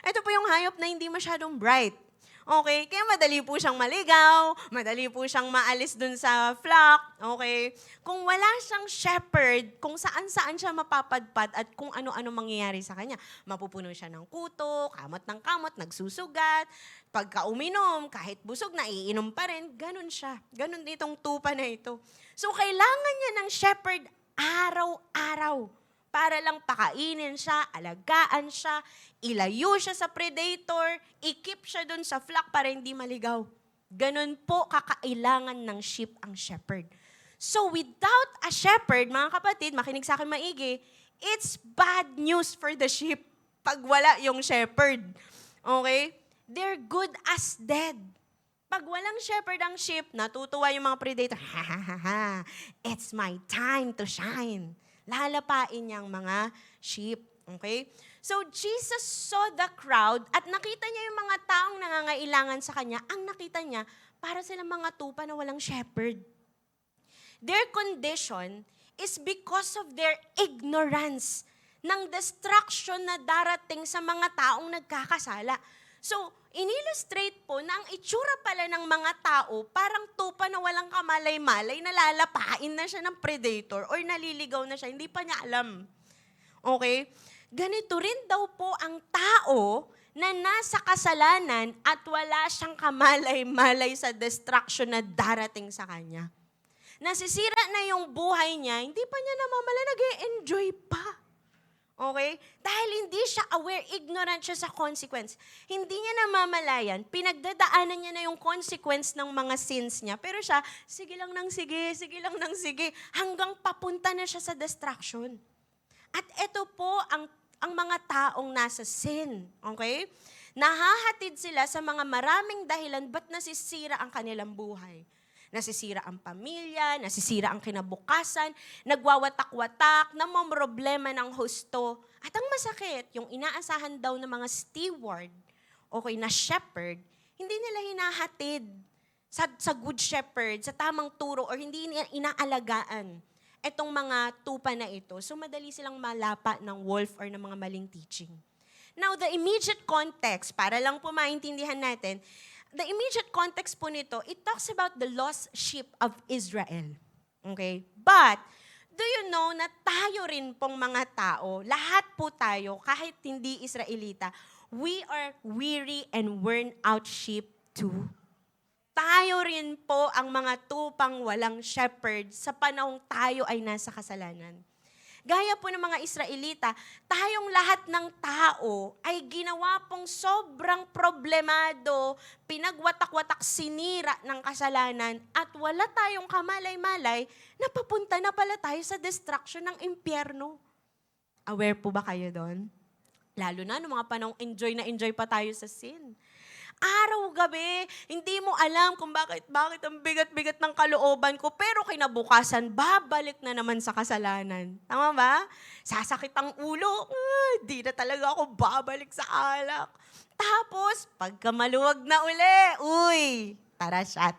Ito po yung hayop na hindi masyadong bright. Okay? Kaya madali po siyang maligaw, madali po siyang maalis dun sa flock. Okay? Kung wala siyang shepherd, kung saan-saan siya mapapadpad at kung ano-ano mangyayari sa kanya. Mapupuno siya ng kuto, kamot ng kamot, nagsusugat. Pagka uminom, kahit busog na, iinom pa rin. Ganun siya. Ganun itong tupa na ito. So, kailangan niya ng shepherd araw-araw para lang pakainin siya, alagaan siya, ilayo siya sa predator, i-keep siya dun sa flock para hindi maligaw. Ganun po kakailangan ng sheep ang shepherd. So without a shepherd, mga kapatid, makinig sa akin maigi, it's bad news for the sheep pag wala yung shepherd. Okay? They're good as dead. Pag walang shepherd ang sheep, natutuwa yung mga predator, ha ha ha ha, it's my time to shine. Lalapain niyang mga sheep. Okay? So, Jesus saw the crowd at nakita niya yung mga taong nangangailangan sa kanya. Ang nakita niya, para silang mga tupa na walang shepherd. Their condition is because of their ignorance ng destruction na darating sa mga taong nagkakasala. So, in-illustrate po na ang itsura pala ng mga tao, parang tupa na walang kamalay-malay, nalalapain na siya ng predator or naliligaw na siya, hindi pa niya alam. Okay? Ganito rin daw po ang tao na nasa kasalanan at wala siyang kamalay-malay sa destruction na darating sa kanya. Nasisira na yung buhay niya, hindi pa niya namamalay, nag-e-enjoy pa. Okay? Dahil hindi siya aware, ignorant siya sa consequence. Hindi niya namamalayan, pinagdadaanan niya na yung consequence ng mga sins niya. Pero siya, sige lang ng sige, hanggang papunta na siya sa destruction. At ito po ang mga taong nasa sin. Okay? Nahahatid sila sa mga maraming dahilan ba't nasisira ang kanilang buhay. Nasisira ang pamilya, nasisira ang kinabukasan, nagwawatak-watak, namomroblema ng husto. At ang masakit, yung inaasahan daw ng mga steward, okay, na shepherd, hindi nila hinahatid sa good shepherd, sa tamang turo, or hindi nila inaalagaan itong mga tupa na ito. So madali silang malapa ng wolf or ng mga maling teaching. Now, the immediate context, para lang po maintindihan natin, the immediate context po nito, it talks about the lost sheep of Israel. Okay? But, do you know na tayo rin pong mga tao, lahat po tayo, kahit hindi Israelita, we are weary and worn out sheep too. Tayo rin po ang mga tupang walang shepherd sa panahong tayo ay nasa kasalanan. Gaya po ng mga Israelita, tayong lahat ng tao ay ginawa pong sobrang problemado, pinagwatak-watak, sinira ng kasalanan, at wala tayong kamalay-malay na papunta na pala tayo sa destruction ng impyerno. Aware po ba kayo doon? Lalo na nung mga panahong enjoy na enjoy pa tayo sa sin. Araw-gabi, hindi mo alam kung bakit ang bigat-bigat ng kalooban ko, pero kinabukasan, babalik na naman sa kasalanan. Tama ba? Sasakit ang ulo, di na talaga ako babalik sa alak. Tapos, pagka maluwag na uli, tara shot.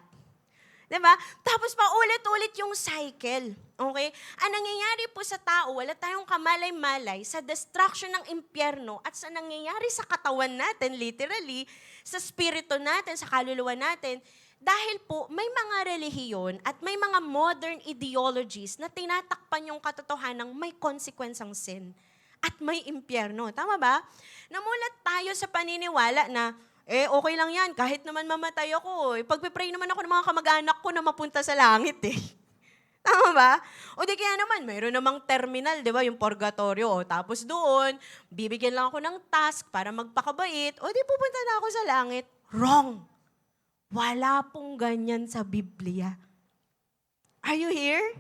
Diba? Tapos paulit-ulit yung cycle. Okay? Ang nangyayari po sa tao, wala tayong kamalay-malay sa destruction ng impyerno at sa nangyayari sa katawan natin, literally, sa spirito natin, sa kaluluwa natin, dahil po may mga relihiyon at may mga modern ideologies na tinatakpan yung katotohanan ng may konsekwensang sin at may impyerno. Tama ba? Namulat tayo sa paniniwala na okay lang yan, kahit naman mamatay ako. Pagpipray naman ako ng mga kamag-anak ko na mapunta sa langit eh. Tama ba? O di kaya naman, mayroon namang terminal, di ba, yung purgatorio. O, tapos doon, bibigyan lang ako ng task para magpakabait. O di pupunta na ako sa langit. Wrong. Wala pong ganyan sa Biblia. Are you here?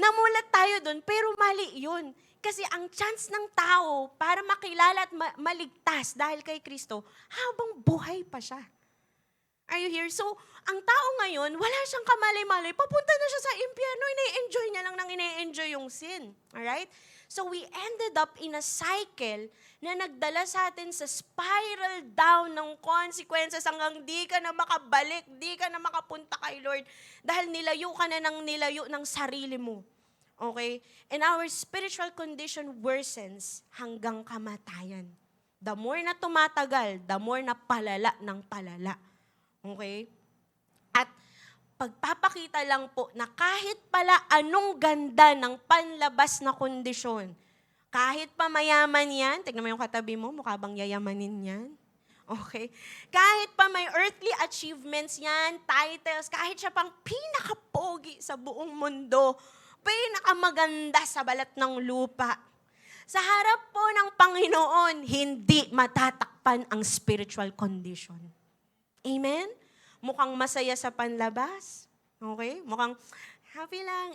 Namulat tayo doon, pero mali yun. Kasi ang chance ng tao para makilala at maligtas dahil kay Kristo, habang buhay pa siya. Are you here? So, ang tao ngayon, wala siyang kamalay-malay. Papunta na siya sa impyerno, ine-enjoy niya lang nang ine-enjoy yung sin. Alright? So, we ended up in a cycle na nagdala sa atin sa spiral down ng consequences hanggang di ka na makabalik, di ka na makapunta kay Lord dahil nilayo ka na ng nilayo ng sarili mo. Okay? And our spiritual condition worsens hanggang kamatayan. The more na tumatagal, the more na palala ng palala. Okay? At pagpapakita lang po na kahit pala anong ganda ng panlabas na kondisyon, kahit pa mayaman yan, tignan mo yung katabi mo, mukha bang yayamanin yan? Okay? Kahit pa may earthly achievements yan, titles, kahit siya pang pinakapogi sa buong mundo, pinakamaganda sa balat ng lupa. Sa harap po ng Panginoon, hindi matatakpan ang spiritual condition. Amen? Mukhang masaya sa panlabas. Okay? Mukhang happy lang.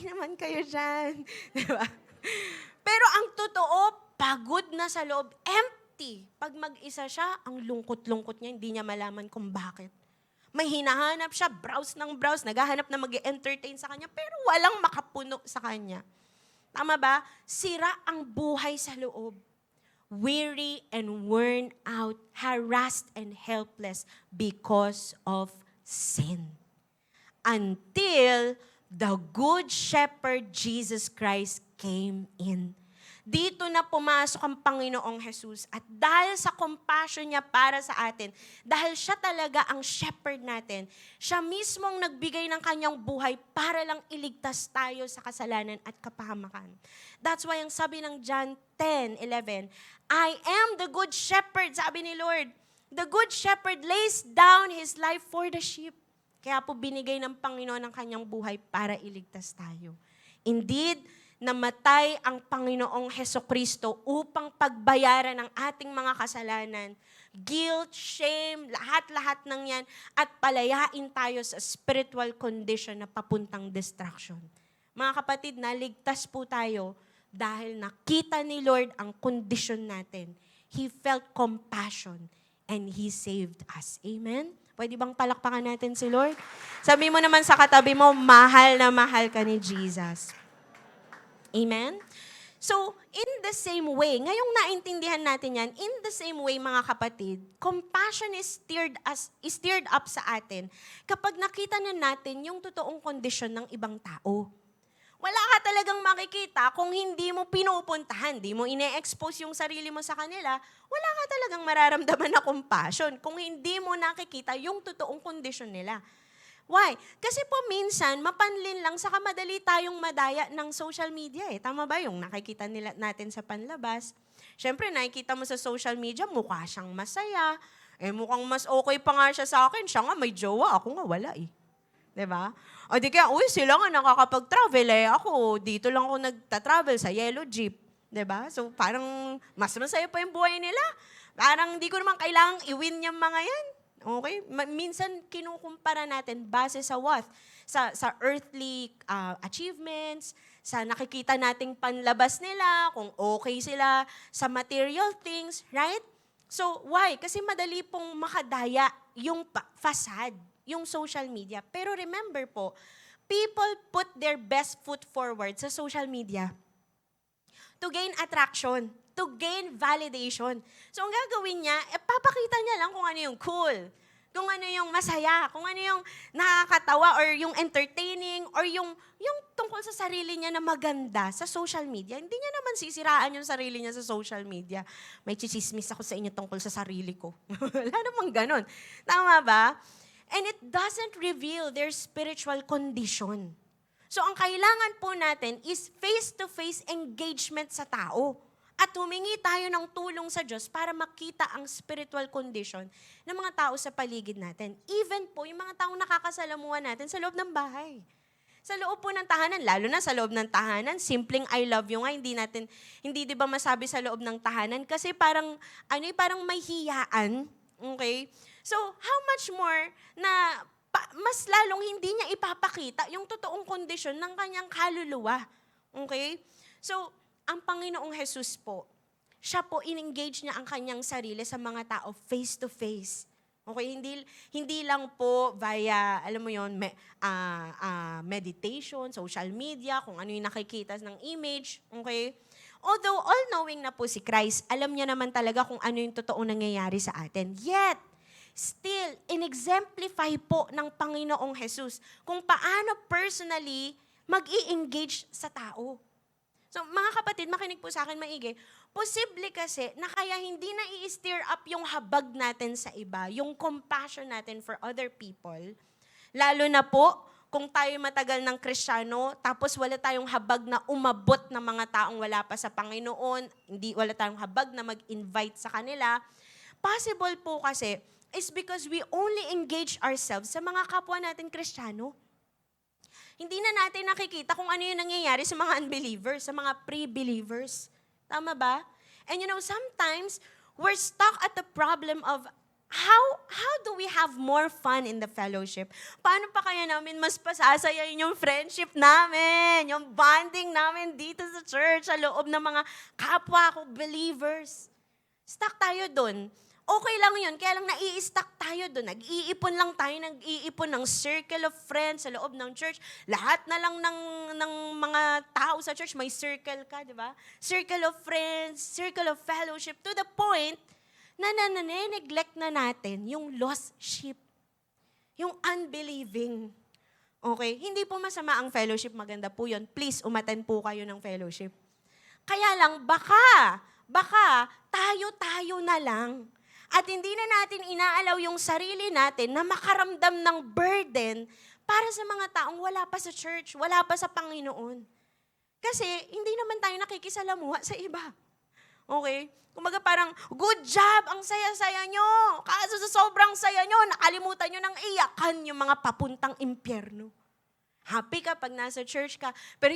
Naman kayo dyan. Diba? Pero ang totoo, pagod na sa loob, empty. Pag mag-isa siya, ang lungkot-lungkot niya, hindi niya malaman kung bakit. May hinahanap siya, browse ng browse, naghahanap na mag-entertain sa kanya, pero walang makapuno sa kanya. Tama ba? Sira ang buhay sa loob. Weary and worn out, harassed and helpless because of sin. Until the Good Shepherd Jesus Christ came in. Dito na pumasok ang Panginoong Jesus at dahil sa compassion niya para sa atin, dahil siya talaga ang shepherd natin, siya mismong nagbigay ng kanyang buhay para lang iligtas tayo sa kasalanan at kapahamakan. That's why ang sabi ng John 10:11, I am the good shepherd, sabi ni Lord. The good shepherd lays down his life for the sheep. Kaya po binigay ng Panginoon ang kanyang buhay para iligtas tayo. Indeed, namatay ang Panginoong Hesukristo upang pagbayaran ang ating mga kasalanan, guilt, shame, lahat-lahat ng yan, at palayain tayo sa spiritual condition na papuntang destruction. Mga kapatid, naligtas po tayo dahil nakita ni Lord ang condition natin. He felt compassion and He saved us. Amen? Pwede bang palakpakan natin si Lord? Sabi mo naman sa katabi mo, mahal na mahal ka ni Jesus. Amen? So, in the same way, ngayong naintindihan natin yan, in the same way mga kapatid, compassion is stirred up sa atin kapag nakita na natin yung totoong kondisyon ng ibang tao. Wala ka talagang makikita kung hindi mo pinupuntahan, hindi mo ine-expose yung sarili mo sa kanila, wala ka talagang mararamdaman na compassion kung hindi mo nakikita yung totoong kondisyon nila. Why? Kasi po minsan, mapanlin lang, saka madali tayong madaya ng social media eh. Tama ba yung nakikita natin sa panlabas? Siyempre, nakikita mo sa social media, mukha siyang masaya. Mukhang mas okay pa nga siya sa akin. Siya nga may jowa, ako nga wala eh. Diba? O di kaya, sila nga nakakapag-travel eh. Ako, dito lang ako nagta-travel sa yellow jeep. Diba? So parang mas masaya pa yung buhay nila. Parang di ko naman kailangang i-win yung mga yan. Okay? Minsan, kinukumpara natin base sa what? Sa earthly achievements, sa nakikita nating panlabas nila, kung okay sila sa material things, right? So, why? Kasi madali pong makadaya yung facade, yung social media. Pero remember po, people put their best foot forward sa social media to gain attraction, to gain validation. So, ang gagawin niya, papakita niya lang kung ano yung cool, kung ano yung masaya, kung ano yung nakakatawa or yung entertaining or yung tungkol sa sarili niya na maganda sa social media. Hindi niya naman sisiraan yung sarili niya sa social media. May chichismis ako sa inyo tungkol sa sarili ko. Wala namang ganun. Tama ba? And it doesn't reveal their spiritual condition. So ang kailangan po natin is face-to-face engagement sa tao. At humingi tayo ng tulong sa Diyos para makita ang spiritual condition ng mga tao sa paligid natin. Even po yung mga taong nakakasalamuhan natin sa loob ng bahay. Sa loob po ng tahanan, lalo na sa loob ng tahanan, simpleng I love you nga, hindi di ba masabi sa loob ng tahanan? Kasi parang may hiyaan. Okay? So, how much more na mas lalong hindi niya ipapakita yung totoong kondisyon ng kanyang kaluluwa. Okay? So, ang Panginoong Jesus po, siya po in-engage niya ang kanyang sarili sa mga tao face-to-face. Okay? Hindi lang po via, alam mo yon, meditation, social media, kung ano yung nakikita ng image. Okay? Although all-knowing na po si Christ, alam niya naman talaga kung ano yung totoong nangyayari sa atin. Yet, still, in-exemplify po ng Panginoong Jesus kung paano personally mag-i-engage sa tao. So, mga kapatid, makinig po sa akin maigi. Posible kasi na kaya hindi na i-stir up yung habag natin sa iba, yung compassion natin for other people, lalo na po kung tayo matagal ng Kristiyano, tapos wala tayong habag na umabot ng mga taong wala pa sa Panginoon, wala tayong habag na mag-invite sa kanila, possible po kasi is because we only engage ourselves sa mga kapwa natin Kristiyano. Hindi na natin nakikita kung ano yung nangyayari sa mga unbelievers, sa mga pre-believers. Tama ba? And sometimes we're stuck at the problem of how do we have more fun in the fellowship? Paano pa kaya namin mas pasasayayin yung friendship namin, yung bonding namin dito sa church, sa loob ng mga kapwa ko believers? Stuck tayo dun. Okay lang yun, kaya lang nai-stuck tayo doon. Nag-iipon lang tayo, nag-iipon ng circle of friends sa loob ng church. Lahat na lang ng mga tao sa church, may circle ka, di ba? Circle of friends, circle of fellowship, to the point na neglect na natin yung lost sheep, yung unbelieving. Okay? Hindi po masama ang fellowship, maganda po yun. Please, umattend po kayo ng fellowship. Kaya lang, baka tayo-tayo na lang. At hindi na natin inaalaw yung sarili natin na makaramdam ng burden para sa mga taong wala pa sa church, wala pa sa Panginoon. Kasi hindi naman tayo nakikisalamuha sa iba. Okay? Kumaga parang, good job, ang saya-saya nyo. Kaso sa sobrang saya nyo, nakalimutan nyo ng iyakan yung mga papuntang impyerno. Happy ka pag nasa church ka. Pero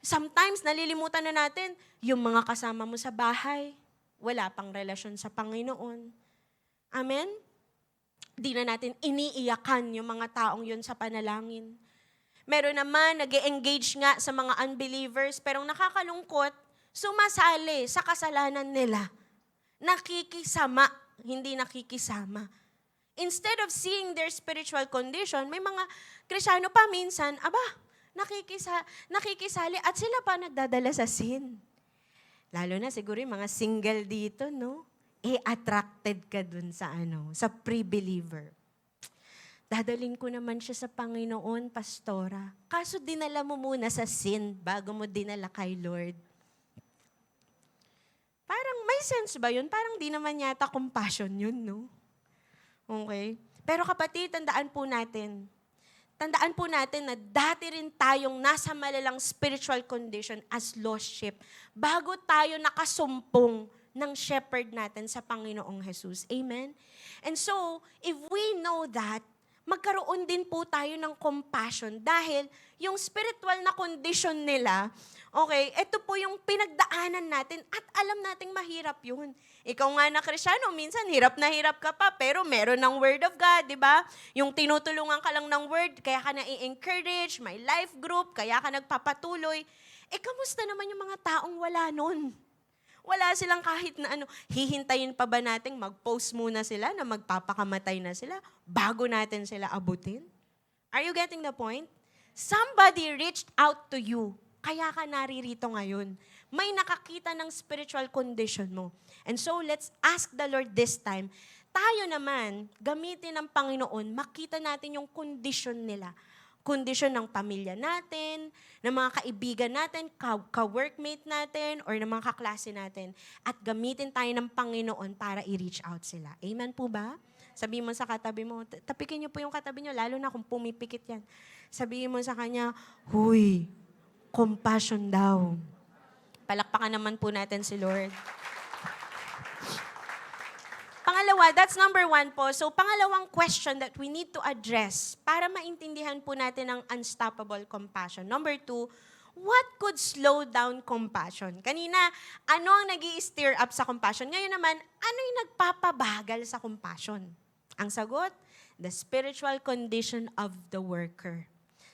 sometimes nalilimutan na natin yung mga kasama mo sa bahay. Wala pang relasyon sa Panginoon. Amen? Di na natin iniiyakan yung mga taong yun sa panalangin. Meron naman, nag-engage nga sa mga unbelievers, pero nakakalungkot, sumasali sa kasalanan nila. Nakikisama, hindi nakikisama. Instead of seeing their spiritual condition, may mga Kristiyano pa minsan, nakikisali at sila pa nagdadala sa sin. Lalo na siguro yung mga single dito, no? Attracted ka dun sa pre-believer. Dadalhin ko naman siya sa Panginoon, pastora. Kaso dinala mo muna sa sin bago mo dinala kay Lord. Parang may sense ba yun? Parang di naman yata compassion yun, no? Okay? Pero kapatid, tandaan po natin na dati rin tayong nasa malalang spiritual condition as lost sheep bago tayo nakasumpong ng shepherd natin sa Panginoong Jesus. Amen? And so, if we know that, magkaroon din po tayo ng compassion dahil yung spiritual na condition nila, okay, ito po yung pinagdaanan natin at alam nating mahirap yun. Ikaw nga na Kristiyano, minsan hirap na hirap ka pa, pero meron ng Word of God, di ba? Yung tinutulungan ka lang ng Word, kaya ka na i-encourage, may life group, kaya ka nagpapatuloy. kamusta naman yung mga taong wala nun? Wala silang kahit na ano, hihintayin pa ba nating mag-post muna sila na magpapakamatay na sila bago natin sila abutin? Are you getting the point? Somebody reached out to you, kaya ka naririto ngayon. May nakakita ng spiritual condition mo. And so let's ask the Lord this time, tayo naman, gamitin ng Panginoon, makita natin yung condition nila. Condition ng pamilya natin, ng mga kaibigan natin, ka-workmate natin, or ng mga kaklase natin. At gamitin tayo ng Panginoon para i-reach out sila. Amen po ba? Sabihin mo sa katabi mo, tapikin niyo po yung katabi niyo, lalo na kung pumipikit yan. Sabihin mo sa kanya, huy, compassion daw. Palakpakan naman po natin si Lord. Pangalawa, that's number 1 po. So, pangalawang question that we need to address para maintindihan po natin ang unstoppable compassion. Number 2, what could slow down compassion? Kanina, ano ang nag-i-stir up sa compassion? Ngayon naman, ano yung nagpapabagal sa compassion? Ang sagot, the spiritual condition of the worker.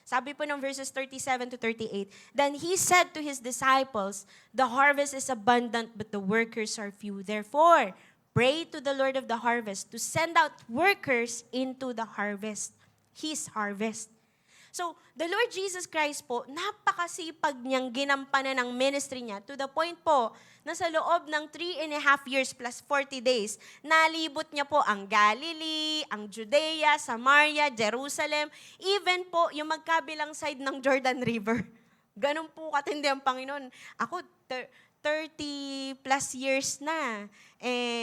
Sabi po ng verses 37 to 38, then he said to his disciples, the harvest is abundant, but the workers are few. Therefore, pray to the Lord of the harvest to send out workers into the harvest, His harvest. So, the Lord Jesus Christ po, napakasipag niyang ginampanan ng ministry niya to the point po na sa loob ng 3.5 years plus 40 days, nalibot niya po ang Galilee, ang Judea, Samaria, Jerusalem, even po yung magkabilang side ng Jordan River. Ganun po katindi ang Panginoon. Ako, 30 plus years na,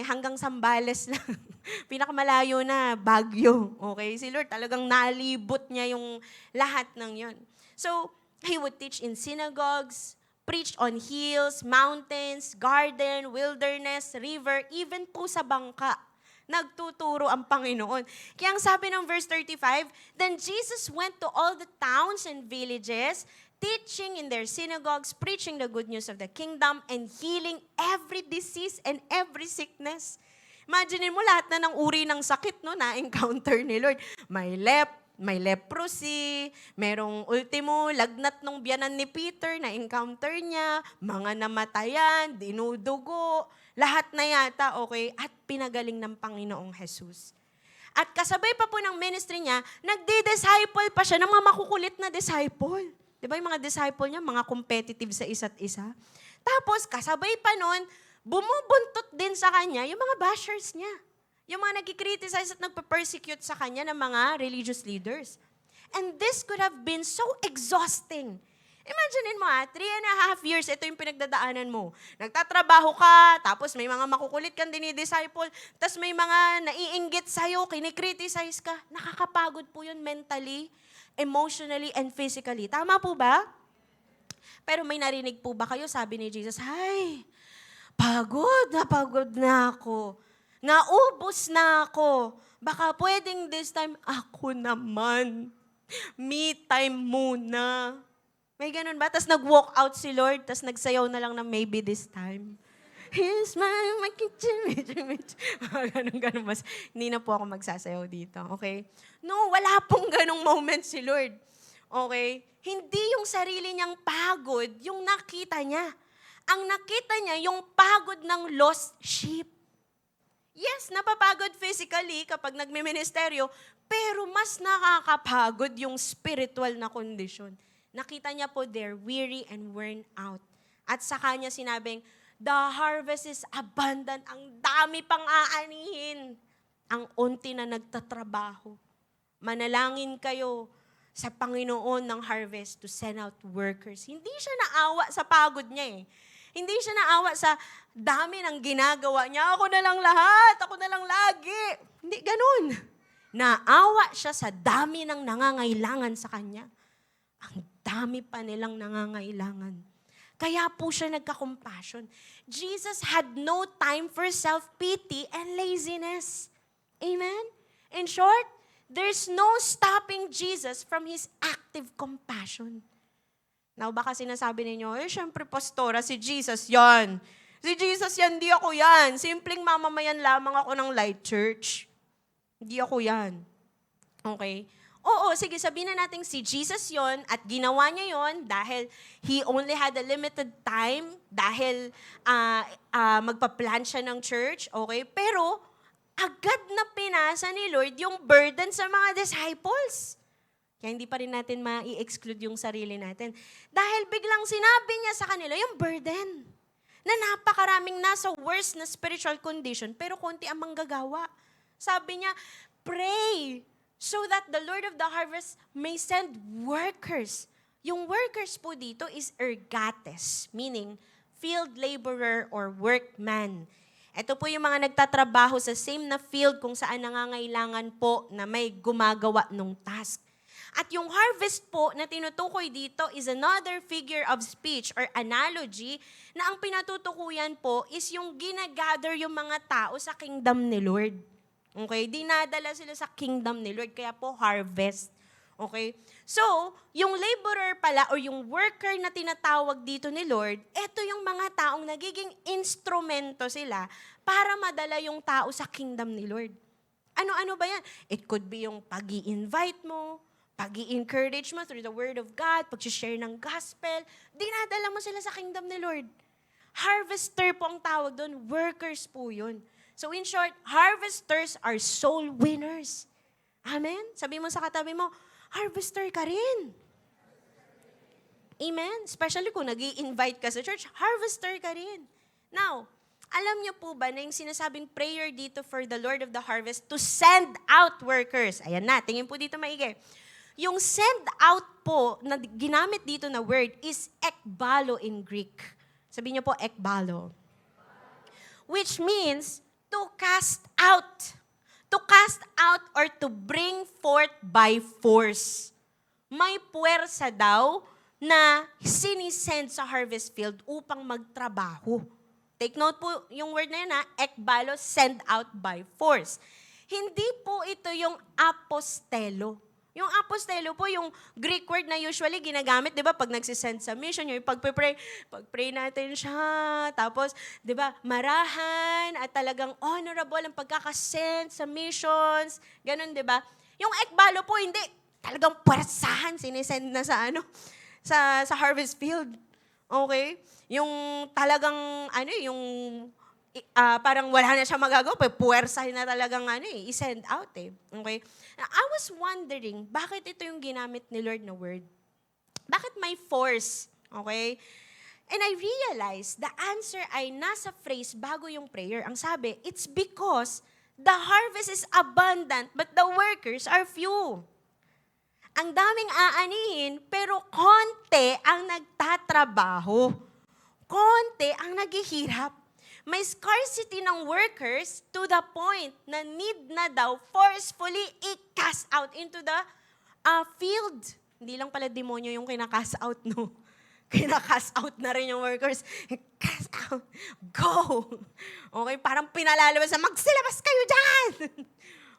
hanggang Sambales lang. Pinakamalayo na, Baguio. Okay? Si Lord talagang nalibot niya yung lahat ng yon. So, He would teach in synagogues, preach on hills, mountains, garden, wilderness, river, even po sa bangka. Nagtuturo ang Panginoon. Kaya ang sabi ng verse 35, then Jesus went to all the towns and villages, teaching in their synagogues, preaching the good news of the kingdom, and healing every disease and every sickness. Imagine mo lahat na ng uri ng sakit no, na-encounter ni Lord. May leprosy, merong ultimo, lagnat nung biyanan ni Peter, na-encounter niya, mga namatayan, dinudugo, lahat na yata, okay? At pinagaling ng Panginoong Jesus. At kasabay pa po ng ministry niya, nagdi-disciple pa siya ng mga makukulit na disciple. Di ba yung mga disciple niya, mga competitive sa isa't isa? Tapos, kasabay pa nun, bumubuntot din sa kanya yung mga bashers niya. Yung mga nagkikriticize at nagpa-persecute sa kanya ng mga religious leaders. And this could have been so exhausting. Imagine mo 3.5 years, ito yung pinagdadaanan mo. Nagtatrabaho ka, tapos may mga makukulit kang dinidisciple, tapos may mga naiinggit sa'yo, kinikriticize ka. Nakakapagod po yun mentally, emotionally, and physically. Tama po ba? Pero may narinig po ba kayo? Sabi ni Jesus, ay, pagod na ako. Naubos na ako. Baka pwedeng this time, ako naman. Me time muna. May ganun ba? Tapos nag-walk out si Lord, tapos nagsayaw na lang na maybe this time. Here's my ganun. Mas, hindi na po ako magsasayaw dito. Okay? No, wala pong ganung moment si Lord. Okay? Hindi yung sarili niyang pagod, yung nakita niya. Ang nakita niya, yung pagod ng lost sheep. Yes, napapagod physically kapag nagme-ministeryo, pero mas nakakapagod yung spiritual na kondisyon. Nakita niya po, they're weary and worn out. At sa kanya sinabing, the harvest is abundant. Ang dami pang aanihin. Ang unti na nagtatrabaho. Manalangin kayo sa Panginoon ng harvest to send out workers. Hindi siya naawa sa pagod niya eh. Hindi siya naawa sa dami ng ginagawa niya. Ako na lang lahat. Ako na lang lagi. Hindi ganun. Naawa siya sa dami ng nangangailangan sa kanya. Ang dami pa nilang nangangailangan. Kaya po siya nagka-compassion. Jesus had no time for self-pity and laziness. Amen? In short, there's no stopping Jesus from His active compassion. Now, baka sinasabi ninyo, syempre, pastora, si Jesus yan. Si Jesus yan, di ako yan. Simpleng mamamayan lamang ako ng Light Church. Hindi ako yan. Okay? Oo, sige, sabihin na natin si Jesus yon at ginawa niya yon dahil He only had a limited time, dahil magpa-plan siya ng church, okay? Pero agad na pinasa ni Lord yung burden sa mga disciples. Kaya hindi pa rin natin ma-exclude yung sarili natin. Dahil biglang sinabi niya sa kanila yung burden na napakaraming nasa worst na spiritual condition, pero konti ang manggagawa. Sabi niya, pray so that the Lord of the harvest may send workers. Yung workers po dito is ergates, meaning field laborer or workman. Ito po yung mga nagtatrabaho sa same na field kung saan nangangailangan po na may gumagawa ng task. At yung harvest po na tinutukoy dito is another figure of speech or analogy na ang pinatutukuyan po is yung ginagather yung mga tao sa kingdom ni Lord. Okay? Dinadala sila sa kingdom ni Lord, kaya po harvest. Okay? So, yung laborer pala o yung worker na tinatawag dito ni Lord, ito yung mga taong nagiging instrumento sila para madala yung tao sa kingdom ni Lord. Ano-ano ba yan? It could be yung pag-i-invite mo, pag-i-encourage mo through the word of God, pag-share ng gospel, dinadala mo sila sa kingdom ni Lord. Harvester po ang tawag doon, workers po yun. So in short, harvesters are soul winners. Amen? Sabi mo sa katabi mo, harvester ka rin. Amen? Especially kung nag-i-invite ka sa church, harvester ka rin. Now, alam niyo po ba na yung sinasabing prayer dito for the Lord of the harvest to send out workers? Ayan na, tingin po dito maigi. Yung send out po na ginamit dito na word is ekbalo in Greek. Sabi niyo po, ekbalo. Which means to cast out. To cast out or to bring forth by force. May puwersa daw na sinisend sa harvest field upang magtrabaho. Take note po yung word na yun, ekbalo, send out by force. Hindi po ito yung apostelo. Yung apostelo po, yung Greek word na usually ginagamit, di ba, pag nagsisend sa mission, yung pag-pray natin siya, tapos, di ba, marahan at talagang honorable ang pagkakasend sa missions, ganun, di ba? Yung ekbalo po, hindi, talagang puwersahan, sinisend na sa sa harvest field. Okay? Yung talagang, yung parang wala na siya magagawa, puwersahin na talagang i-send out Okay? Now, I was wondering, bakit ito yung ginamit ni Lord na word? Bakit may force? Okay? And I realized the answer ay nasa phrase bago yung prayer. Ang sabi, it's because the harvest is abundant but the workers are few. Ang daming aanihin, pero konti ang nagtatrabaho. Konti ang naghihirap. May scarcity ng workers to the point na need na daw forcefully i-cast out into the field. Hindi lang pala demonyo yung kinakast out, no? Kinakast out na rin yung workers. Cast out. Go! Okay, parang pinalalabas na, magsilabas kayo dyan!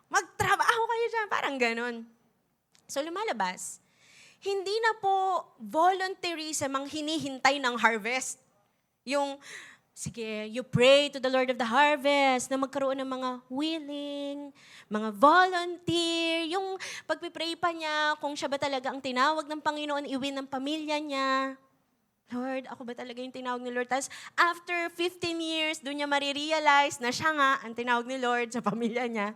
Magtrabaho kayo dyan. Parang ganon. So lumalabas, hindi na po voluntarism ang hinihintay ng harvest. Yung, sige, you pray to the Lord of the harvest na magkaroon ng mga willing, mga volunteer, yung pagpipray pa niya kung siya ba talaga ang tinawag ng Panginoon, iwin ng pamilya niya. Lord, ako ba talaga yung tinawag ni Lord? Tapos after 15 years, doon niya marirealize na siya nga ang tinawag ni Lord sa pamilya niya.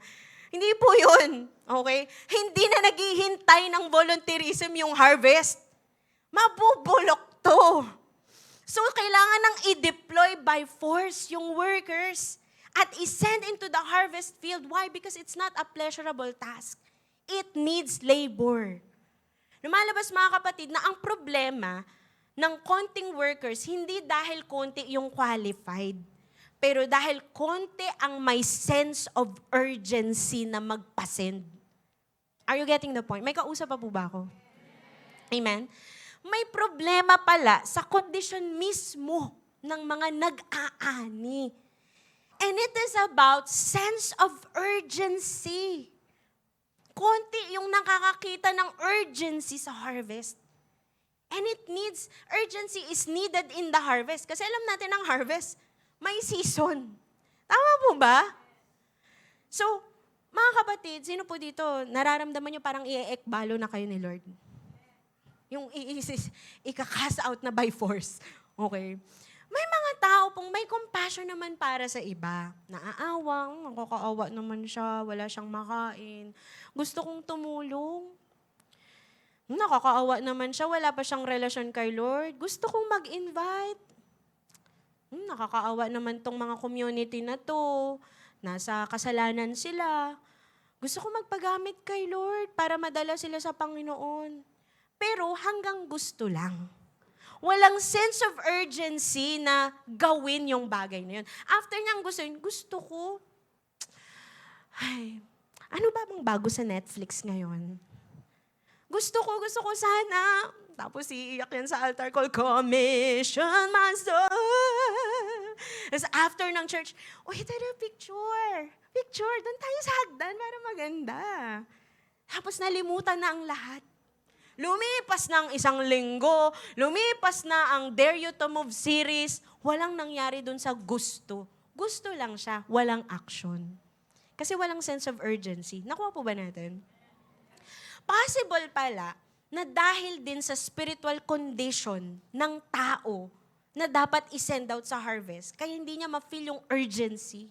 Hindi po yun. Okay? Hindi na naghihintay ng volunteerism yung harvest. Mabubulok to. So, kailangan nang i-deploy by force yung workers at i-send into the harvest field. Why? Because it's not a pleasurable task. It needs labor. Lumalabas mga kapatid na ang problema ng konting workers, hindi dahil konti yung qualified, pero dahil konti ang may sense of urgency na magpasend. Are you getting the point? May kausap pa po ba ako? Amen? May problema pala sa kondisyon mismo ng mga nag-aani. And it is about sense of urgency. Konti yung nakakakita ng urgency sa harvest. And urgency is needed in the harvest. Kasi alam natin ang harvest, may season. Tama po ba? So, Mga kapatid, sino po dito, nararamdaman nyo parang i-ekbalo na kayo ni Lord? Yung ika-cast out na by force. Okay? May mga tao pong may compassion naman para sa iba. Naaawang, nakakaawa naman siya, wala siyang makain. Gusto kong tumulong. Nakakaawa naman siya, wala pa siyang relasyon kay Lord. Gusto kong mag-invite. Nakakaawa naman tong mga community na to. Nasa kasalanan sila. Gusto kong magpagamit kay Lord para madala sila sa Panginoon. Pero hanggang gusto lang. Walang sense of urgency na gawin yung bagay na yun. After niyang gusto ko, ay, ano ba bang bago sa Netflix ngayon? Gusto ko sana. Tapos iiyak yan sa altar call, Commission Master. Tapos after ng church, tayo picture. Picture, doon tayo sa hagdan para maganda. Tapos nalimutan na ang lahat. Lumipas ng 1 linggo, lumipas na ang Dare You to Move series, walang nangyari dun sa gusto. Gusto lang siya, walang action. Kasi walang sense of urgency. Nakuha po ba natin? Possible pala na dahil din sa spiritual condition ng tao na dapat i-send out sa harvest, kaya hindi niya ma-feel yung urgency.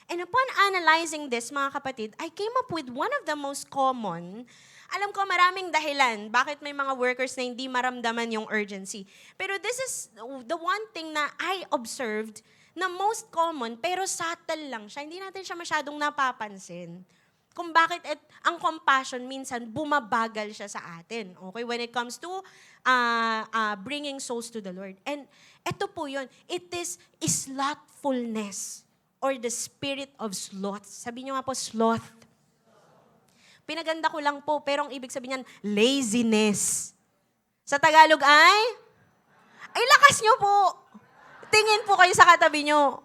And upon analyzing this, mga kapatid, I came up with one of the most common. Alam ko maraming dahilan bakit may mga workers na hindi maramdaman yung urgency. Pero this is the one thing na I observed na most common, pero subtle lang siya. Hindi natin siya masyadong napapansin. Kung bakit ang compassion minsan bumabagal siya sa atin. Okay? When it comes to bringing souls to the Lord. And ito po yun. It is slothfulness or the spirit of sloth. Sabi niyo nga po, sloth. Pinaganda ko lang po, pero ang ibig sabihin niyan, laziness. Sa Tagalog ay lakas niyo po. Tingin po kayo sa katabi niyo.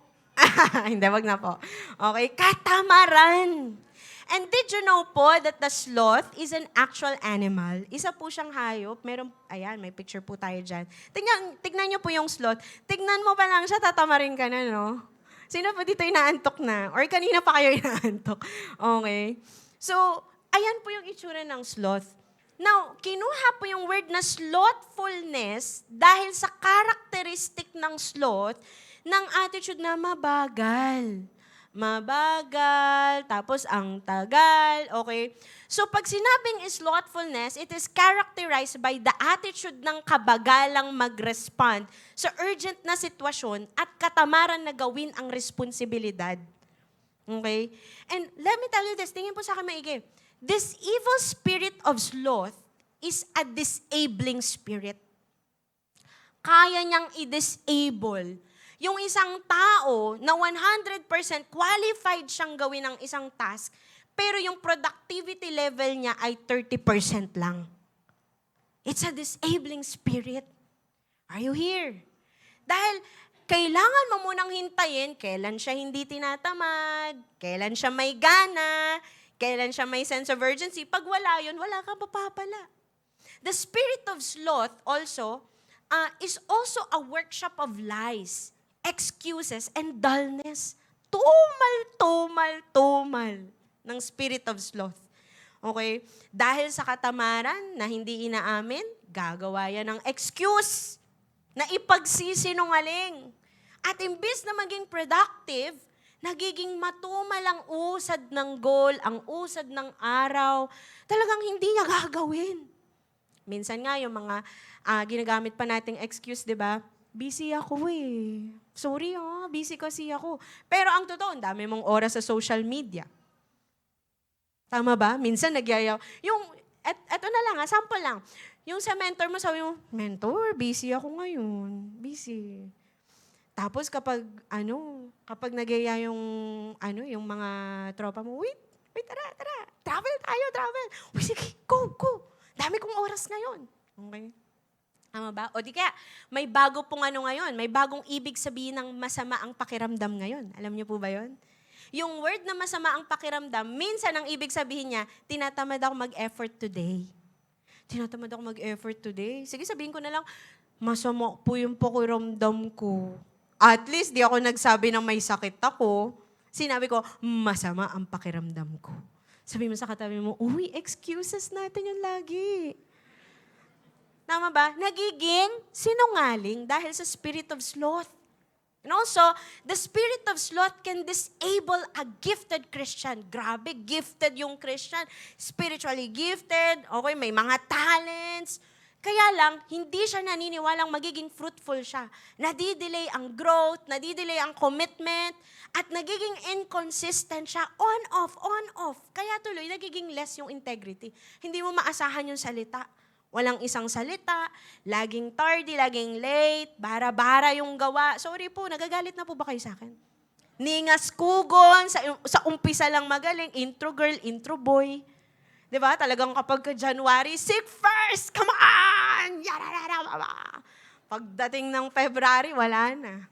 Hindi, wag na po. Okay, katamaran. And did you know po that the sloth is an actual animal? Isa po siyang hayop. Ayan, may picture po tayo dyan. Tignan niyo po yung sloth. Tignan mo pa lang siya, tatamarin ka na, no? Sino po dito inaantok na? Or kanina pa kayo inaantok? Okay. So, ayan po yung itsura ng sloth. Now, kinuha po yung word na slothfulness dahil sa characteristic ng sloth, ng attitude na mabagal. Mabagal, tapos ang tagal, okay? So, pag sinabing slothfulness, it is characterized by the attitude ng kabagalang mag-respond sa urgent na sitwasyon at katamaran na gawin ang responsibilidad. Okay? And let me tell you this, tingin po sa akin maigi. This evil spirit of sloth is a disabling spirit. Kaya niyang i-disable yung isang tao na 100% qualified siyang gawin ang isang task, pero yung productivity level niya ay 30% lang. It's a disabling spirit. Are you here? Dahil kailangan mo munang hintayin kailan siya hindi tinatamad, kailan siya may gana, kailan siya may sense of urgency. Pag wala yun, wala ka papapala. The spirit of sloth also is also a workshop of lies, excuses, and dullness. Tumal ng spirit of sloth. Okay? Dahil sa katamaran na hindi inaamin, gagawa yan ng excuse na ipagsisinungaling. At imbis na maging productive, nagiging matumal ang usad ng goal, ang usad ng araw, talagang hindi niya gagawin. Minsan nga yung mga ginagamit pa nating excuse, di ba? Busy ako eh. Sorry busy kasi ako. Pero ang totoo, ang dami mong oras sa social media. Tama ba? Minsan nagyayaw. Eto na lang sample lang. Yung sa mentor mo, sabi mo, mentor, busy ako ngayon. Busy. Tapos kapag nagyaya yung mga tropa mo, wait, tara. Travel tayo. Uy, sige, go. Dami kong oras ngayon. Okay? Tama ba? O di kaya, may bago pong ngayon. May bagong ibig sabihin ng masama ang pakiramdam ngayon. Alam niyo po ba yon? Yung word na masama ang pakiramdam, minsan ang ibig sabihin niya, tinatamad ako mag-effort today. Sige, sabihin ko na lang, masama po yung pakiramdam ko. At least, di ako nagsabi ng may sakit ako. Sinabi ko, masama ang pakiramdam ko. Sabi mo sa katabi mo, uy, excuses natin yung lagi. Tama ba? Nagiging sinungaling dahil sa spirit of sloth. And also, the spirit of sloth can disable a gifted Christian. Grabe, gifted yung Christian. Spiritually gifted, okay, may mga talents. Kaya lang, hindi siya naniniwalang magiging fruitful siya. Nadidelay ang growth, nadidelay ang commitment, at nagiging inconsistent siya, on-off. Kaya tuloy, nagiging less yung integrity. Hindi mo maasahan yung salita. Walang isang salita, laging tardy, laging late, bara-bara yung gawa. Sorry po, nagagalit na po ba kayo sa akin? Ningas kugon, sa umpisa lang magaling, intro girl, intro boy. Di ba? Talagang kapag January, seek first! Come on! Pagdating ng February, wala na.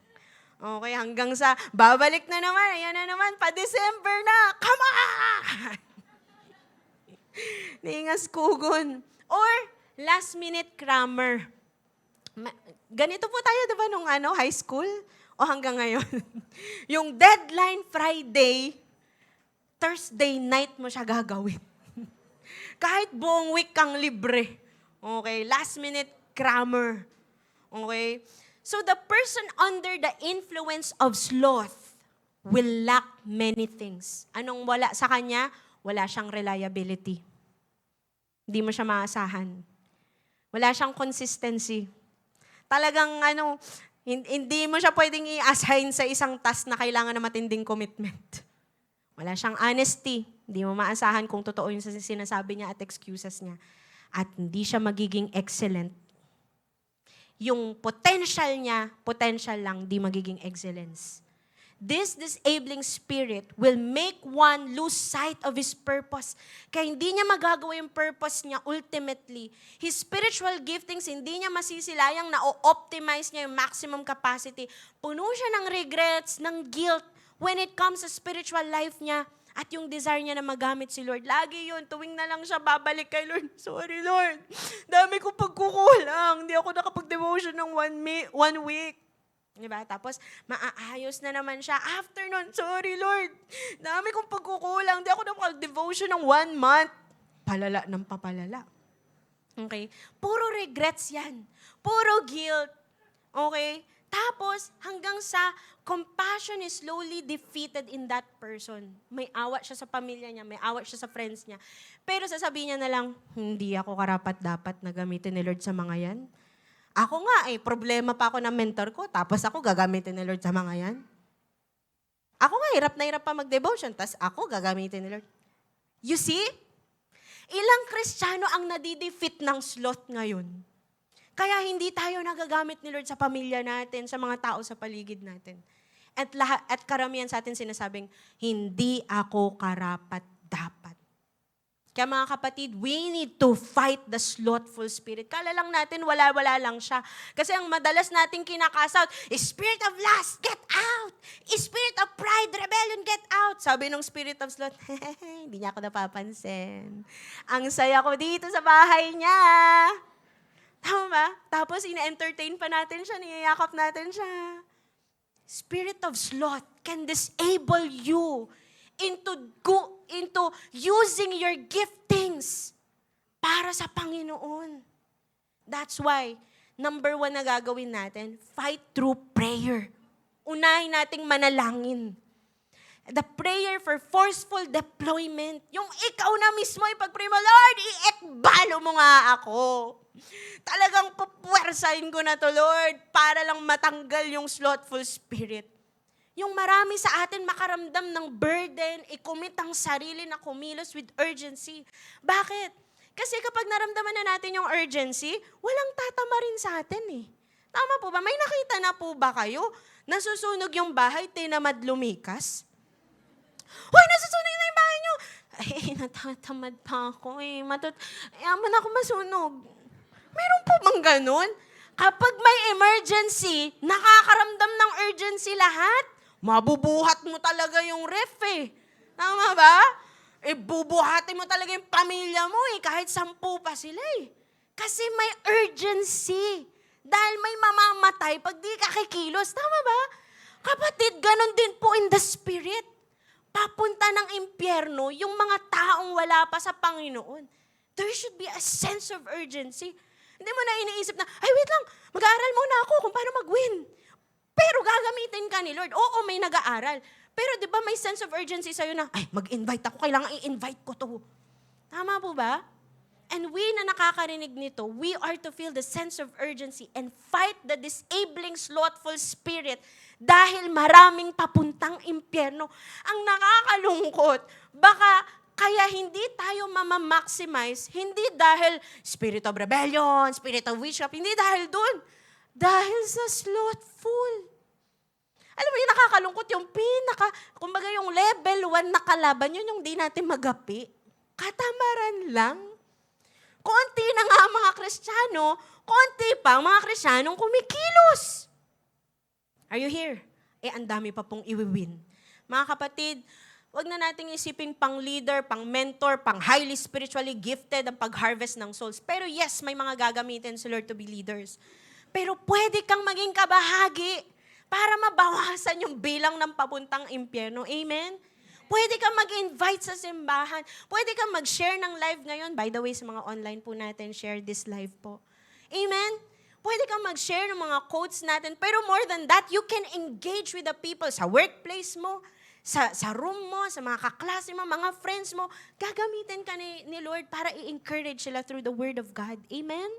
Okay, hanggang sa babalik na naman, ayan na naman, pa-December na, come on! Ningas kugon. Or, last-minute crammer. Ganito po tayo, di ba, nung high school? O hanggang ngayon? Yung deadline Friday, Thursday night mo siya gagawin. Kahit buong week kang libre. Okay? Last-minute crammer. Okay? So the person under the influence of sloth will lack many things. Anong wala sa kanya? Wala siyang reliability. Hindi mo siya maasahan. Wala siyang consistency. Talagang hindi mo siya pwedeng i-assign sa isang task na kailangan na matinding commitment. Wala siyang honesty. Hindi mo maasahan kung totoo yung sinasabi niya at excuses niya. At hindi siya magiging excellent. Yung potential niya, potential lang, di magiging excellence. This disabling spirit will make one lose sight of his purpose. Kaya hindi niya magagawa yung purpose niya ultimately. His spiritual giftings, hindi niya masisilayang na-optimize niya yung maximum capacity. Puno siya ng regrets, ng guilt when it comes sa spiritual life niya at yung desire niya na magamit si Lord. Lagi yun, tuwing na lang siya babalik kay Lord. Sorry Lord, dami kong pagkukulang. Hindi ako nakapag-devotion ng one week. Diba? Tapos, maaayos na naman siya. After nun, sorry Lord, dami kong pagkukulang. Hindi ako nakapag-devotion ng 1 month. Palala ng papalala. Okay? Puro regrets yan. Puro guilt. Okay? Tapos, hanggang sa compassion is slowly defeated in that person. May awa siya sa pamilya niya, may awa siya sa friends niya. Pero sasabihin niya na lang, hindi ako karapat-dapat na gamitin ni Lord sa mga yan. Ako nga problema pa ako ng mentor ko, tapos ako gagamitin ni Lord sa mga yan. Ako nga, hirap na hirap pa mag-devotion, tapos ako gagamitin ni Lord. You see? Ilang Kristiyano ang nadidefeat ng sloth ngayon. Kaya hindi tayo nagagamit ni Lord sa pamilya natin, sa mga tao sa paligid natin. At karamihan sa atin sinasabing, hindi ako karapat-dapat. Kaya mga kapatid, we need to fight the slothful spirit. Kala lang natin, wala-wala lang siya. Kasi ang madalas nating kinakasout, spirit of lust, get out! Spirit of pride, rebellion, get out! Sabi ng spirit of sloth, hindi niya ako napapansin. Ang saya ko dito sa bahay niya. Tama ba? Tapos ina-entertain pa natin siya, niyayakap natin siya. Spirit of sloth can disable you into using your giftings para sa Panginoon. That's why, number 1 na gagawin natin, fight through prayer. Unahin nating manalangin. The prayer for forceful deployment. Yung ikaw na mismo ipag-pray mo, Lord, i-ekbalo mo nga ako. Talagang pupuwersahin ko na to, Lord, para lang matanggal yung slothful spirit. Yung marami sa atin makaramdam ng burden, i-commit ang sarili na kumilos with urgency. Bakit? Kasi kapag naramdaman na natin yung urgency, walang tatama rin sa atin eh. Tama po ba? May nakita na po ba kayo? Nasusunog yung bahay, tinamad lumikas? Hoy, nasusunog na yung bahay nyo! Ay, natatamad pa ako eh. Yaman ako masunog. Meron po bang ganun? Kapag may emergency, nakakaramdam ng urgency lahat, mabubuhat mo talaga yung ref eh. Tama ba? Bubuhatin mo talaga yung pamilya mo eh, kahit 10 pa sila eh. Kasi may urgency. Dahil may mamamatay pag di ka kikilos. Tama ba? Kapatid, ganun din po in the spirit. papunta ng impyerno yung mga taong wala pa sa Panginoon. There should be a sense of urgency. Hindi mo na iniisip na, ay wait lang, mag-aaral muna ako kung paano mag-win. Pero gagamitin ka ni Lord. Oo, may nag-aaral. Pero di ba may sense of urgency sa'yo na, ay mag-invite ako, kailangan i-invite ko to. Tama po ba? And we na nakakarinig nito, we are to feel the sense of urgency and fight the disabling, slothful spirit dahil maraming papuntang impyerno. Ang nakakalungkot, baka kaya hindi tayo mamamaximize, hindi dahil spirit of rebellion, spirit of witchcraft, hindi dahil dun. Dahil sa slothful. Alam mo yung nakakalungkot, yung kumbaga yung level 1 na kalaban, yun yung di natin magapi. Katamaran lang. Konti na nga ang mga Kristiyano, konti pa ang mga Kristiyanong kumikilos. Are you here? Ang dami pa pong iwiwin. Mga kapatid, wag na nating isipin pang leader, pang mentor, pang highly spiritually gifted ang pag-harvest ng souls. Pero yes, may mga gagamitin si Lord to be leaders. Pero pwede kang maging kabahagi para mabawasan yung bilang ng papuntang impyerno. Amen? Pwede kang mag-invite sa simbahan. Pwede kang mag-share ng live ngayon. By the way, sa mga online po natin, share this live po. Amen? Pwede kang mag-share ng mga quotes natin. Pero more than that, you can engage with the people sa workplace mo, sa room mo, sa mga kaklase mo, mga friends mo. Gagamitin ka ni Lord para i-encourage sila through the Word of God. Amen?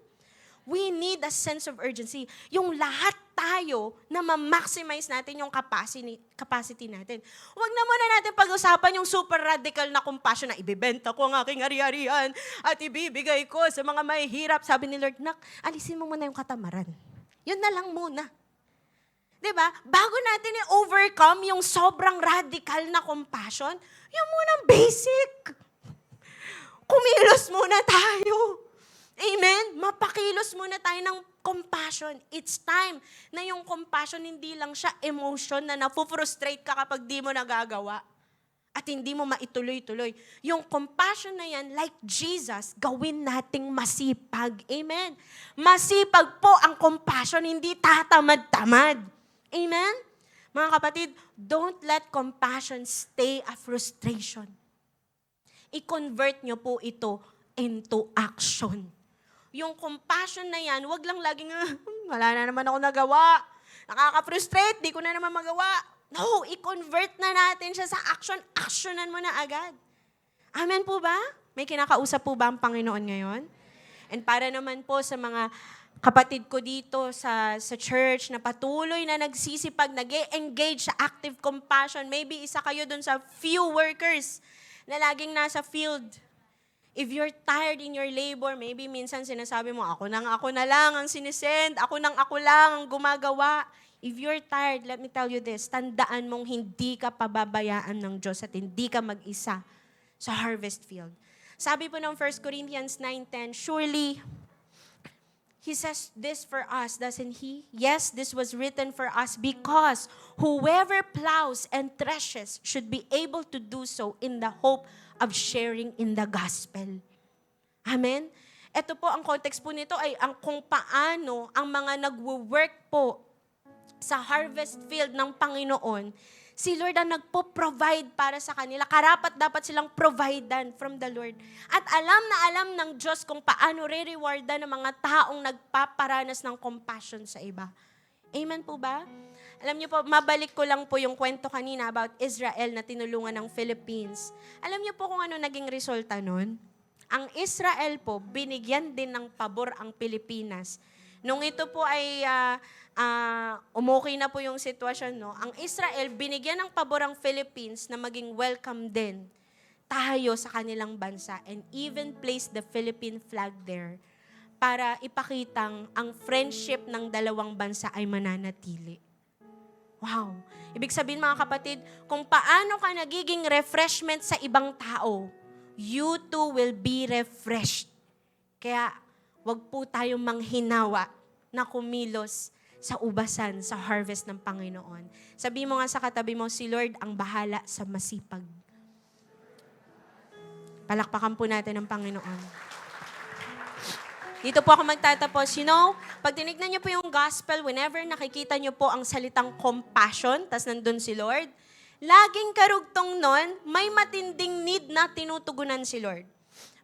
We need a sense of urgency. Yung lahat tayo na ma-maximize natin yung capacity natin. Huwag na muna natin pag-usapan yung super radical na compassion na ibibenta ko ang aking ari-arian at ibibigay ko sa mga mahihirap. Sabi ni Lord, nak, alisin mo muna yung katamaran. Yun na lang muna. Diba? Bago natin i-overcome yung sobrang radical na compassion, yung munang basic. Kumilos muna tayo. Amen? Mapakilos muna tayo ng compassion. It's time na yung compassion hindi lang siya emotion na nafu-frustrate ka kapag di mo nagagawa at hindi mo maituloy-tuloy. Yung compassion na yan, like Jesus, gawin nating masipag. Amen? Masipag po ang compassion, hindi tatamad-tamad. Amen? Mga kapatid, don't let compassion stay a frustration. I-convert nyo po ito into action. Yung compassion na yan, wag lang laging, wala na naman ako nagawa. Nakaka-frustrate, di ko na naman magawa. No, i-convert na natin siya sa action. Actionan mo na agad. Amen po ba? May kinakausap po ba ang Panginoon ngayon? And para naman po sa mga kapatid ko dito sa church na patuloy na nagsisipag, nag-engage sa active compassion. Maybe isa kayo dun sa few workers na laging nasa field. If you're tired in your labor, maybe minsan sinasabi mo, ako na lang ang sinisend, ako lang ang gumagawa. If you're tired, let me tell you this, tandaan mong hindi ka pababayaan ng Diyos at hindi ka mag-isa sa harvest field. Sabi po ng 1 Corinthians 9:10, surely, He says this for us, doesn't He? Yes, this was written for us because whoever plows and threshes should be able to do so in the hope of sharing in the gospel. Amen? Ito po, ang context po nito ay ang kung paano ang mga nagwo-work po sa harvest field ng Panginoon, si Lord ang nagpo-provide para sa kanila. Karapat dapat silang providean from the Lord. At alam ng Diyos kung paano re-rewardan ng mga taong nagpaparanas ng compassion sa iba. Amen po ba? Alam niyo po, mabalik ko lang po yung kwento kanina about Israel na tinulungan ng Philippines. Alam niyo po kung ano naging resulta nun? Ang Israel po, binigyan din ng pabor ang Pilipinas. Nung ito po ay umukay na po yung sitwasyon, no? Ang Israel, binigyan ng pabor ang Philippines na maging welcome din tayo sa kanilang bansa and even place the Philippine flag there para ipakitang ang friendship ng dalawang bansa ay mananatili. Wow. Ibig sabihin mga kapatid, kung paano ka nagiging refreshment sa ibang tao, you too will be refreshed. Kaya wag po tayong manghinawa na kumilos sa ubasan, sa harvest ng Panginoon. Sabi mo nga sa katabi mo, si Lord ang bahala sa masipag. Palakpakan po natin ang Panginoon. Dito po ako magtatapos. You know, pag tinignan niyo po yung gospel, whenever nakikita niyo po ang salitang compassion, tas nandun si Lord, Laging karugtong nun, may matinding need na tinutugunan si Lord.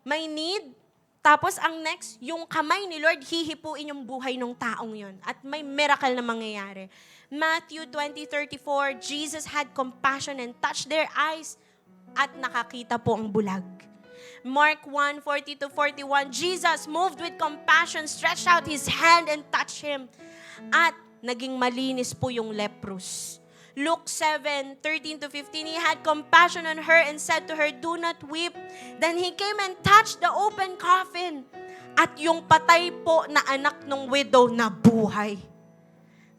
May need, tapos ang next, yung kamay ni Lord, hihipuin yung buhay ng taong yon. At may miracle na mangyayari. Matthew 20:34, Jesus had compassion and touched their eyes at nakakita po ang bulag. Mark 1:40-41, Jesus, moved with compassion, stretched out His hand and touched him. At naging malinis po yung leprous. Luke 7:13-15, He had compassion on her and said to her, do not weep. Then He came and touched the open coffin. At yung patay po na anak ng widow na buhay.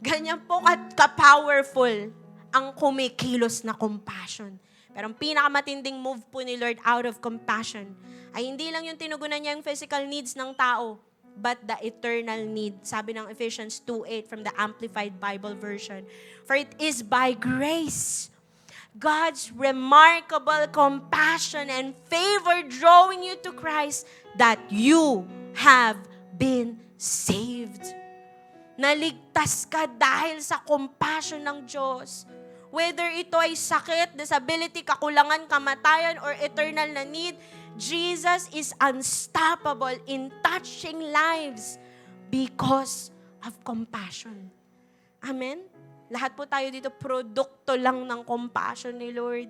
Ganyan po ka-powerful ang kumikilos na compassion. Pero ang pinakamatinding move po ni Lord out of compassion ay hindi lang yung tinugunan niya yung physical needs ng tao, but the eternal need. Sabi ng Ephesians 2:8 from the Amplified Bible Version. For it is by grace, God's remarkable compassion and favor drawing you to Christ that you have been saved. Naligtas ka dahil sa compassion ng Diyos. Whether ito ay sakit, disability, kakulangan, kamatayan, or eternal na need, Jesus is unstoppable in touching lives because of compassion. Amen? Lahat po tayo dito, produkto lang ng compassion ni Lord.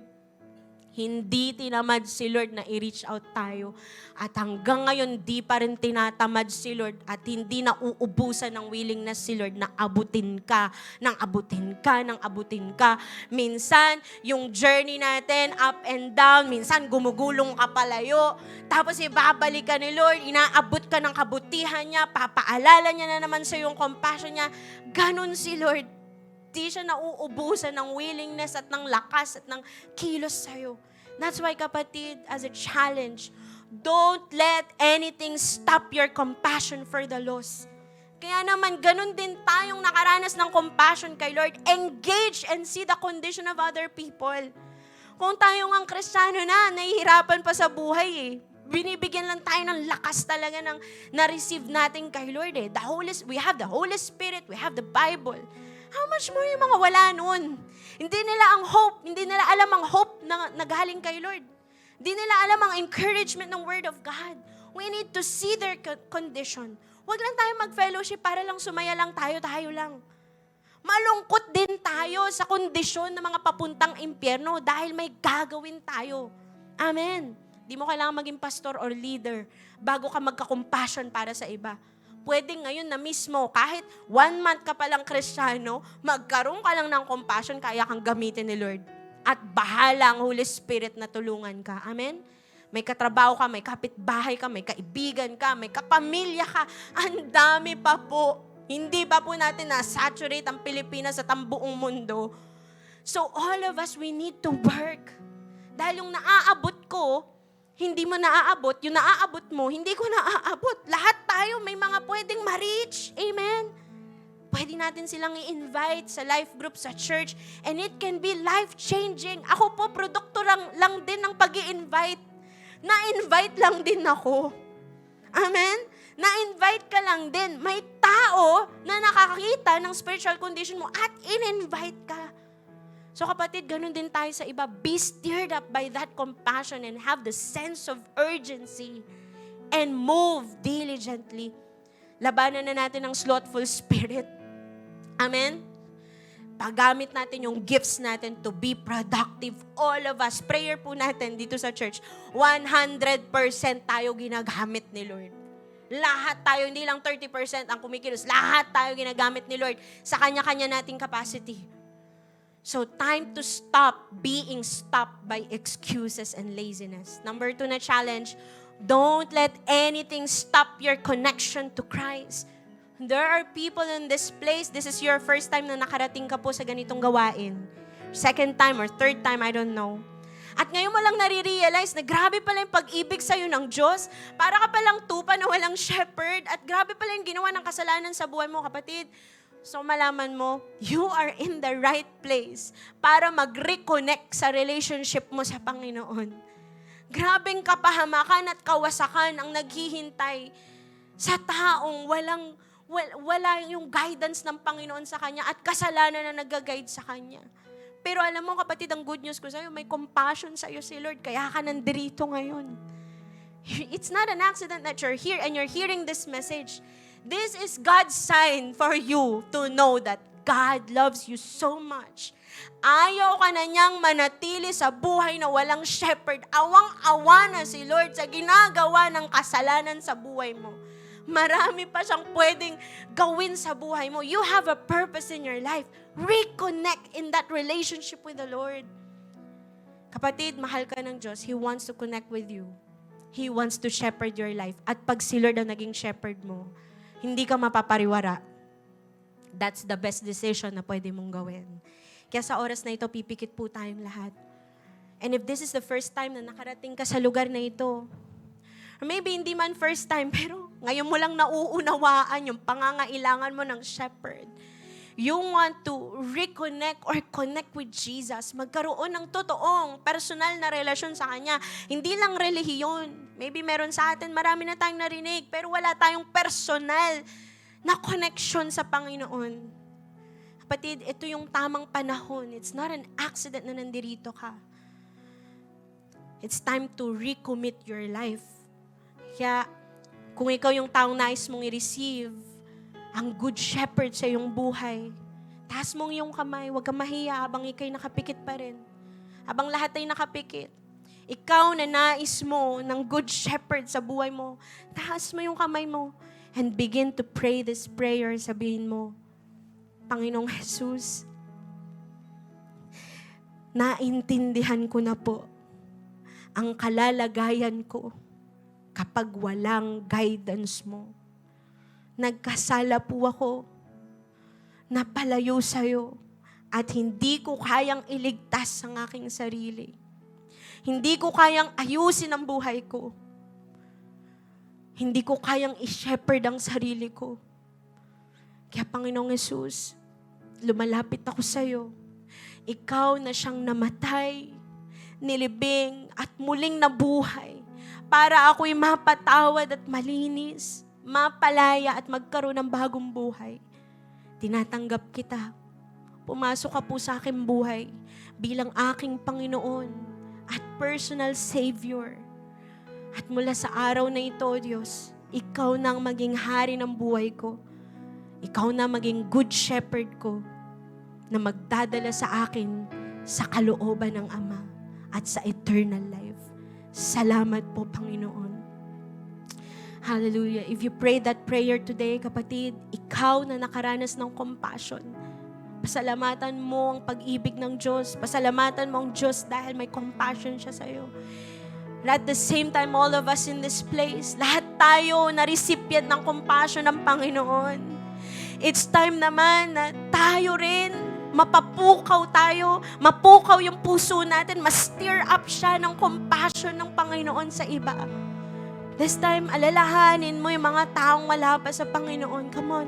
Hindi tinamad si Lord na i-reach out tayo. At hanggang ngayon, di pa rin tinatamad si Lord at hindi na uubusan ng willingness si Lord na abutin ka, nang abutin ka, nang abutin ka. Minsan, yung journey natin, up and down, minsan gumugulong ka palayo, tapos ibabalik ka ni Lord, inaabot ka ng kabutihan niya, papaalala niya na naman sa yung compassion niya. Ganon si Lord. Di siya nauubusan ng willingness at ng lakas at ng kilos sa'yo. That's why, kapatid, as a challenge, don't let anything stop your compassion for the lost. Kaya naman, ganun din tayong nakaranas ng compassion kay Lord. Engage and see the condition of other people. Kung tayo ngang Kristiyano na, nahihirapan pa sa buhay eh. Binibigyan lang tayo ng lakas talaga ng na-receive natin kay Lord eh. We have the Holy Spirit, we have the Bible. How much more yung mga wala nun? Hindi nila alam ang hope na nagaling kay Lord. Hindi nila alam ang encouragement ng Word of God. We need to see their condition. Huwag lang tayo mag-fellowship para lang sumaya lang tayo lang. Malungkot din tayo sa kondisyon ng mga papuntang impyerno dahil may gagawin tayo. Amen. Di mo kailangan maging pastor or leader bago ka magka-compassion para sa iba. Pwede ngayon na mismo, kahit 1 month ka palang Kristiyano, magkaroon ka lang ng compassion, kaya kang gamitin ni Lord. At bahala ang Holy Spirit na tulungan ka. Amen? May katrabaho ka, may kapitbahay ka, may kaibigan ka, may kapamilya ka. Ang dami pa po. Hindi pa po natin na-saturate ang Pilipinas at ang buong mundo. So all of us, we need to work. Dahil yung naaabot ko, hindi mo naaabot, yung naaabot mo, hindi ko naaabot. Lahat tayo may mga pwedeng ma-reach. Amen? Pwede natin silang i-invite sa life group, sa church, and it can be life-changing. Ako po, produkto lang din ng pag-i-invite. Na-invite lang din ako. Amen? Na-invite ka lang din. May tao na nakakita ng spiritual condition mo at in-invite ka. So kapatid, ganun din tayo sa iba. Be stirred up by that compassion and have the sense of urgency and move diligently. Labanan na natin ang slothful spirit. Amen? Paggamit natin yung gifts natin to be productive. All of us, prayer po natin dito sa church, 100% tayo ginagamit ni Lord. Lahat tayo, hindi lang 30% ang kumikilos. Lahat tayo ginagamit ni Lord sa kanya-kanya nating capacity. So, time to stop being stopped by excuses and laziness. Number 2 na challenge, don't let anything stop your connection to Christ. There are people in this place, this is your first time na nakarating ka po sa ganitong gawain. Second time or third time, I don't know. At ngayon mo lang nare-realize na grabe pala yung pag-ibig sa'yo ng Diyos. Para ka palang tupa na walang shepherd. At grabe pala yung ginawa ng kasalanan sa buhay mo, kapatid. So malaman mo, you are in the right place para mag-reconnect sa relationship mo sa Panginoon. Grabeng kapahamakan at kawasakan ang naghihintay sa taong wala yung guidance ng Panginoon sa kanya at kasalanan na nag-guide sa kanya. Pero alam mo kapatid, ang good news ko sa'yo, may compassion sa'yo si Lord, kaya ka nandito ngayon. It's not an accident that you're here and you're hearing this message. This is God's sign for you to know that God loves you so much. Ayaw ka na niyang manatili sa buhay na walang shepherd. Awang-awa na si Lord sa ginagawa ng kasalanan sa buhay mo. Marami pa siyang pwedeng gawin sa buhay mo. You have a purpose in your life. Reconnect in that relationship with the Lord. Kapatid, mahal ka ng Diyos. He wants to connect with you. He wants to shepherd your life. At pag si Lord ang naging shepherd mo, hindi ka mapapariwara. That's the best decision na pwede mong gawin. Kaya sa oras na ito, pipikit po tayong lahat. And if this is the first time na nakarating ka sa lugar na ito, or maybe hindi man first time, pero ngayon mo lang nauunawaan yung pangangailangan mo ng shepherd. You want to reconnect or connect with Jesus. Magkaroon ng totoong personal na relasyon sa Kanya. Hindi lang relihiyon. Maybe meron sa atin, marami na tayong narinig, pero wala tayong personal na connection sa Panginoon. Kapatid, ito yung tamang panahon. It's not an accident na nandirito ka. It's time to recommit your life. Kaya, kung ikaw yung taong nais mong i-receive, ang good shepherd sa iyong buhay, taas mong iyong kamay, huwag kang mahiya habang ikaw'y nakapikit pa rin. Habang lahat ay nakapikit. Ikaw na nais mo ng good shepherd sa buhay mo, taas mo yung kamay mo and begin to pray this prayer. Sabihin mo, Panginoong Jesus, naintindihan ko na po ang kalalagayan ko kapag walang guidance mo. Nagkasala po ako, napalayo sa'yo, at hindi ko kayang iligtas ang aking sarili. Hindi ko kayang ayusin ang buhay ko. Hindi ko kayang i-shepherd ang sarili ko. Kaya Panginoong Jesus, lumalapit ako sa'yo. Ikaw na siyang namatay, nilibing, at muling nabuhay para ako'y mapatawad at malinis, mapalaya at magkaroon ng bagong buhay. Tinatanggap kita. Pumasok ka po sa aking buhay bilang aking Panginoon at personal Savior. At mula sa araw na ito, Diyos, Ikaw na ang maging hari ng buhay ko. Ikaw na maging good shepherd ko na magdadala sa akin sa kalooban ng Ama at sa eternal life. Salamat po, Panginoon. Hallelujah. If you pray that prayer today, kapatid, ikaw na nakaranas ng compassion, pasalamatan mo ang pag-ibig ng Diyos. Pasalamatan mo ang Diyos dahil may compassion siya sa iyo. And at the same time, all of us in this place, lahat tayo na recipient ng compassion ng Panginoon. It's time naman na tayo rin, mapapukaw tayo, mapukaw yung puso natin, ma-stir up siya ng compassion ng Panginoon sa iba. This time, alalahanin mo yung mga taong wala pa sa Panginoon. Come on.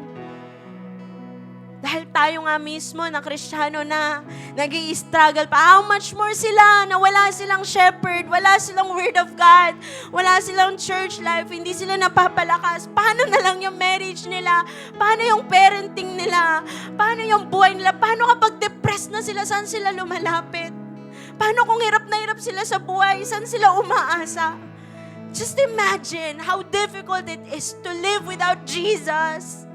Dahil tayo nga mismo na Kristiyano na nag-i-struggle pa. How much more sila na wala silang shepherd, wala silang word of God, wala silang church life, hindi sila napapalakas. Paano na lang yung marriage nila? Paano yung parenting nila? Paano yung buhay nila? Paano kapag depressed na sila, saan sila lumalapit? Paano kung hirap na hirap sila sa buhay, saan sila umaasa? Just imagine how difficult it is to live without Jesus.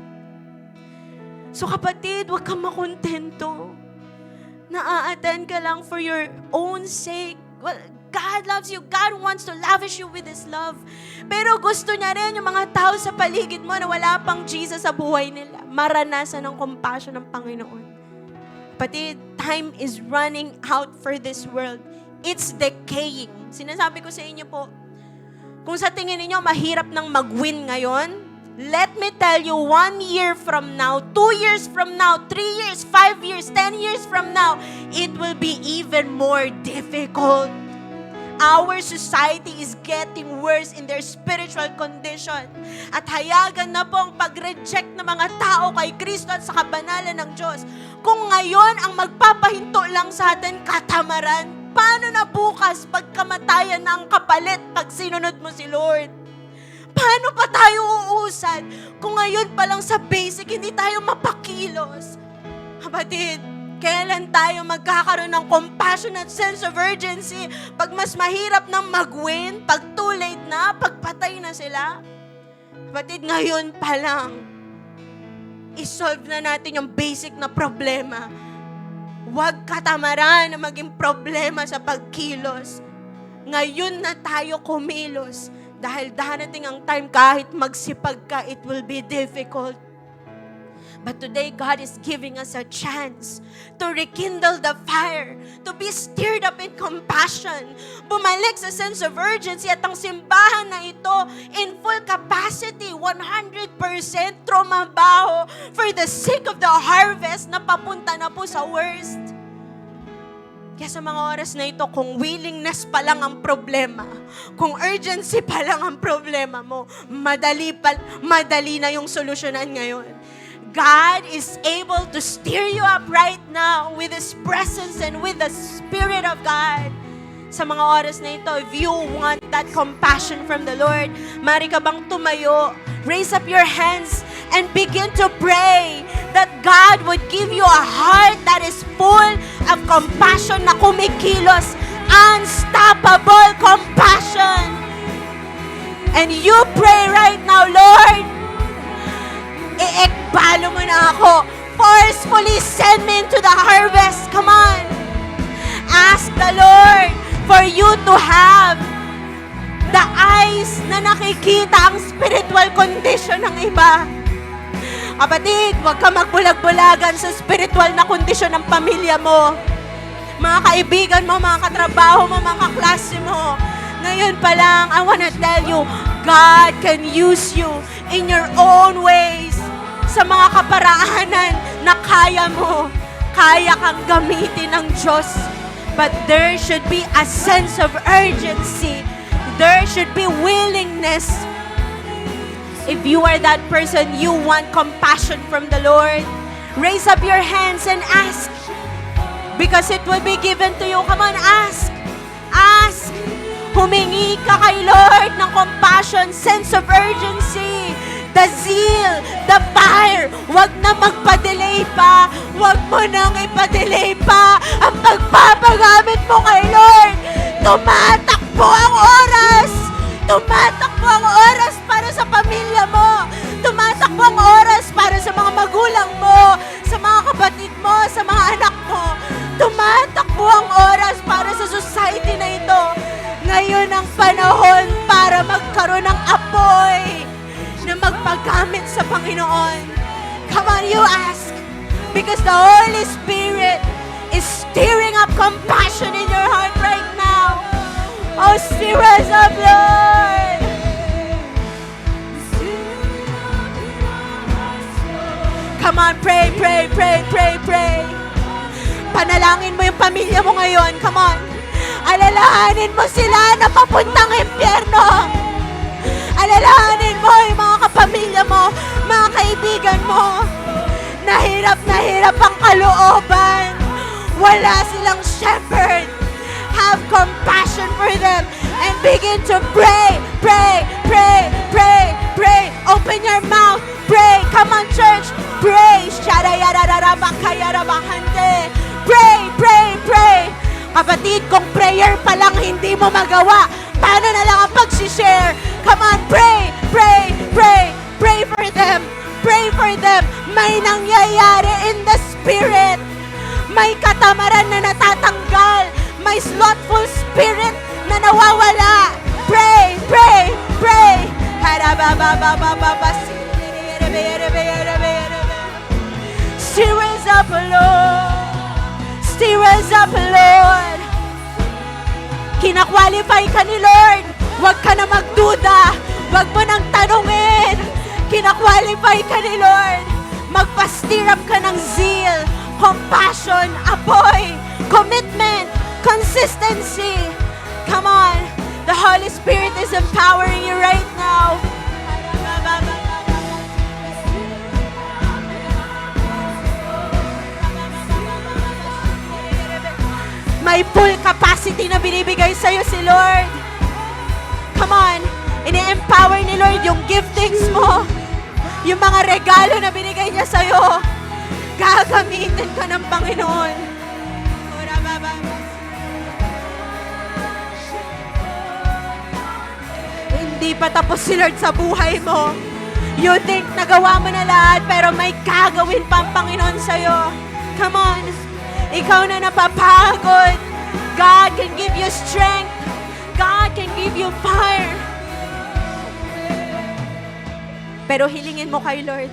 So kapatid, huwag kang makontento. Na-a-attend ka lang for your own sake. Well, God loves you. God wants to lavish you with His love. Pero gusto niya rin yung mga tao sa paligid mo na wala pang Jesus sa buhay nila. Maranasan ng compassion ng Panginoon. Kapatid, time is running out for this world. It's decaying. Sinasabi ko sa inyo po, kung sa tingin niyo mahirap nang mag-win ngayon, let me tell you, 1 year from now, 2 years from now, 3 years, 5 years, 10 years from now, it will be even more difficult. Our society is getting worse in their spiritual condition. At hayagan na po ang pag-reject ng mga tao kay Kristo at sa kabanalan ng Diyos. Kung ngayon ang magpapahinto lang sa atin, katamaran, paano na bukas pagkamatayan na ang kapalit pag sinunod mo si Lord? Paano pa tayo uusad kung ngayon pa lang sa basic hindi tayo mapakilos? Kapatid, Kailan tayo magkakaroon ng compassion at sense of urgency? Pag mas mahirap nang mag-win, pag too late na, pag patay na sila. Kapatid, ngayon pa lang, isolve na natin yung basic na problema. Huwag katamaran na maging problema sa pagkilos. Ngayon na tayo kumilos. Dahil darating ang time kahit magsipag ka, it will be difficult. But today, God is giving us a chance to rekindle the fire, to be stirred up in compassion, bumalik sa sense of urgency at ang simbahan na ito in full capacity, 100% trumabaho for the sake of the harvest na papunta na po sa worst. Kaya sa mga oras na ito, kung willingness pa lang ang problema, kung urgency pa lang ang problema mo, madali na yung solusyonan ngayon. God is able to steer you up right now with His presence and with the Spirit of God. Sa mga oras na ito, if you want that compassion from the Lord, mari ka bang tumayo, raise up your hands, and begin to pray that God would give you a heart that is full of compassion na kumikilos, unstoppable compassion. And you pray right now, Lord, iekbalo mo na ako. Forcefully send me into the harvest. Come on. Ask the Lord for you to have the eyes na nakikita ang spiritual condition ng iba. Kapatid, huwag ka magbulag-bulagan sa spiritual na kondisyon ng pamilya mo. Mga kaibigan mo, mga katrabaho mo, mga kaklase mo. Ngayon pa lang, I wanna tell you, God can use you in your own ways. Sa mga kaparaanan na kaya mo, kaya kang gamitin ng Diyos. But there should be a sense of urgency. There should be willingness. If you are that person, you want compassion from the Lord, raise up your hands and ask. Because it will be given to you. Come on, ask. Ask. Humingi ka kay Lord ng compassion, sense of urgency, the zeal, the fire. Huwag na magpa-delay pa. Huwag mo nang ipa-delay pa ang pagpapagamit mo kay Lord. Tumatakbo ang oras. Tumatakbo ang oras para sa pamilya mo. Tumatakbo ang oras para sa mga magulang mo, sa mga kapatid mo, sa mga anak mo. Tumatakbo ang oras para sa society na ito. Ngayon ang panahon para magkaroon ng apoy na magpagamit sa Panginoon. Come on, you ask. Because the Holy Spirit is stirring up compassion in your heart right now. Oh, stir us up, Lord. Come on, pray, pray, pray, pray, pray. Panalangin mo yung pamilya mo ngayon. Come on. Alalahanin mo sila na papuntang impyerno. Alalahanin mo yung mga kapamilya mo, mga kaibigan mo. Nahirap ang kalooban. Wala silang shepherd. Have compassion for them and begin to pray, pray, pray, pray, pray. Open your mouth, pray. Come on, church, pray. Pray, pray, pray. Kapatid, kung prayer pa lang hindi mo magawa, paano na lang ang pag-share? Come on, pray, pray, pray. Pray for them. Pray for them. May nangyayari in the Spirit. May katamaran na natatanggal. May slothful spirit na nawawala. Pray, pray, pray. Stir us up, Lord. Stir us up, Lord. Kinakwalify ka ni Lord. Huwag ka na magduda. Huwag mo nang tanungin. Kinakwalify ka ni Lord. Magpa-stir up ka ng zeal, compassion, apoy, commitment, consistency. Come on. The Holy Spirit is empowering you right now. May full capacity na binibigay sa'yo si Lord. Come on. Ini-empower ni Lord yung giftings mo. Yung mga regalo na binigay niya sa'yo. Gagamitin ka ng Panginoon. Ora baba. Hindi pa tapos si Lord sa buhay mo. You think nagawa mo na lahat, pero may gagawin pa ang Panginoon sa'yo. Come on. Ikaw na napapagod. God can give you strength. God can give you fire. Pero hilingin mo kay Lord,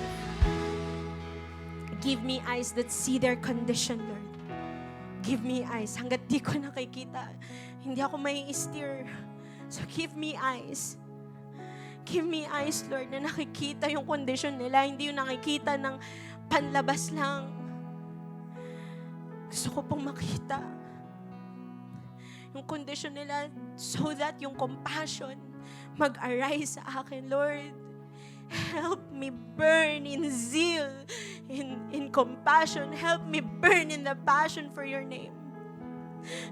give me eyes that see their condition, Lord. Give me eyes. Hanggat di ko nakikita, hindi ako may steer. So give me eyes. Give me eyes, Lord, na nakikita yung condition nila. Hindi yung nakikita ng panlabas lang. Gusto ko pong makita yung condition nila so that yung compassion mag-arise sa akin, Lord. Help me burn in zeal, in compassion. Help me burn in the passion for your name.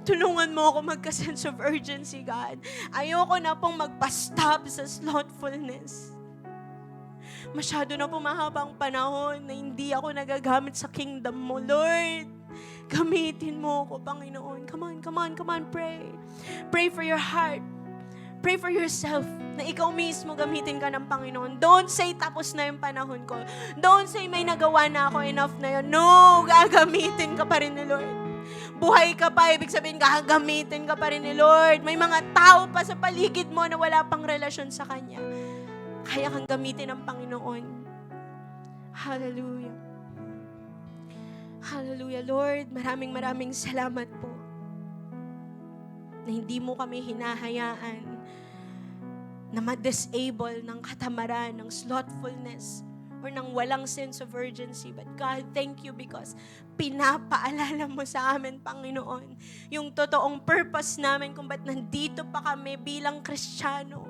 Tulungan mo ako magka-sense of urgency, God. Ayoko na pong magpa-stop sa slothfulness. Masyado na pong mahabang panahon na hindi ako nagagamit sa kingdom mo, Lord. Gamitin mo ako, Panginoon. Come on, pray. Pray for your heart. Pray for yourself na ikaw mismo gamitin ka ng Panginoon. Don't say tapos na yung panahon ko. Don't say may nagawa na ako, enough na yun. No, gagamitin ka pa rin ni Lord. Buhay ka pa, ibig sabihin gagamitin ka pa rin ni Lord. May mga tao pa sa paligid mo na wala pang relasyon sa Kanya. Kaya kang gamitin ng Panginoon. Hallelujah. Hallelujah, Lord. Maraming salamat po na hindi mo kami hinahayaan na ma-disable ng katamaran, ng slothfulness, or ng walang sense of urgency. But God, thank you because pinapaalala mo sa amin, Panginoon, yung totoong purpose namin kung ba't nandito pa kami bilang Kristiyano.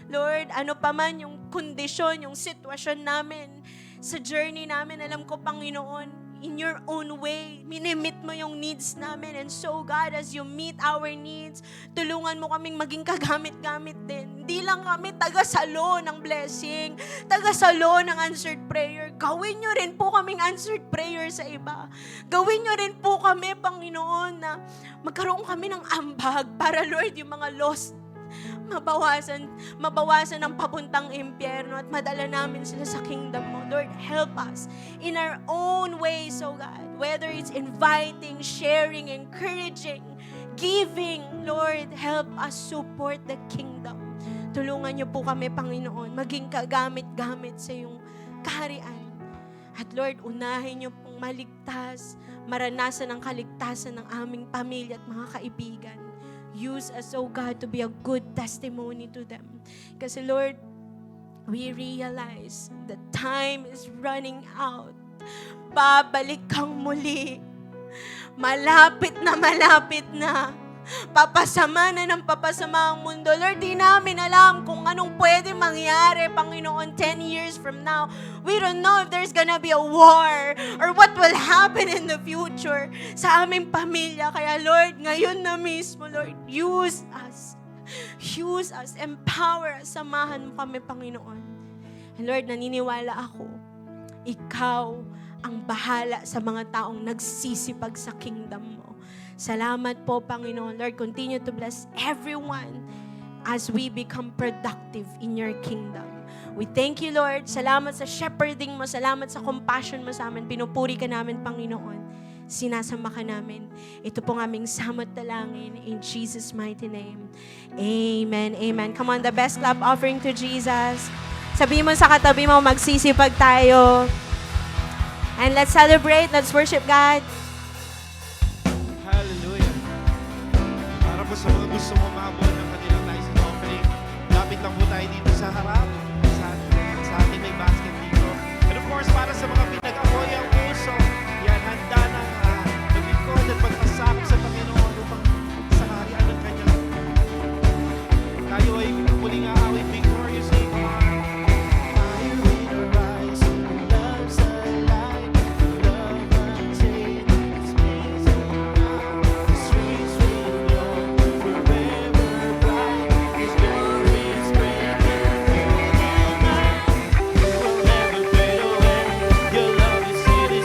Lord, ano pa man yung kondisyon, yung sitwasyon namin, sa journey namin, alam ko, Panginoon, in your own way, minimit mo yung needs namin. And so, God, as you meet our needs, tulungan mo kaming maging kagamit-gamit din. Hindi lang kami taga-salo ng blessing, taga-salo ng answered prayer. Gawin nyo rin po kaming answered prayer sa iba. Gawin nyo rin po kami, Panginoon, na magkaroon kami ng ambag para, Lord, yung mga lost, mabawasan ang papuntang impyerno at madala namin sila sa kingdom mo. Lord, help us in our own ways, oh God. Whether it's inviting, sharing, encouraging, giving, Lord, help us support the kingdom. Tulungan niyo po kami, Panginoon, maging kagamit-gamit sa iyong kaharian. At Lord, unahin niyo pong maligtas, maranasan ang kaligtasan ng aming pamilya at mga kaibigan. Use us, oh God, to be a good testimony to them. Kasi Lord, we realize the time is running out. Babalik kang muli. Malapit na. Papasama na ng papasama ang mundo. Lord, di namin alam kung anong pwede mangyari, Panginoon, 10 years from now. We don't know if there's gonna be a war or what will happen in the future sa aming pamilya. Kaya Lord, ngayon na mismo, Lord, use us. Use us. Empower us. Samahan mo kami, Panginoon. And Lord, naniniwala ako, Ikaw ang bahala sa mga taong nagsisipag sa kingdom mo. Salamat po, Panginoon. Lord, continue to bless everyone as we become productive in your kingdom. We thank you, Lord. Salamat sa shepherding mo. Salamat sa compassion mo sa amin. Pinupuri ka namin, Panginoon. Sinasamba ka namin. Ito pong aming samot dalangin in Jesus' mighty name. Amen. Amen. Come on, the best clap offering to Jesus. Sabihin mo sa katabi mo, magsisipag tayo. And let's celebrate. Let's worship God. Hallelujah. Para po sa mga gusto mo mahabol ng kanilang nice and offering, lapit lang po tayo dito sa harap. Sa ating may basket dito. And of course, para sa mga pinag-apoy ang puso, yan, handa ng maglingkod at magpasakop sa Panginoon upang sa kaharian ng kanyang. Tayo ay muling aawit victoriously. Come on. Fire will arise, love's alive, love unchained, it's blazing now. The streets will glow, forever bright, His glory is breaking through the night. You will never fade away, your love is hidden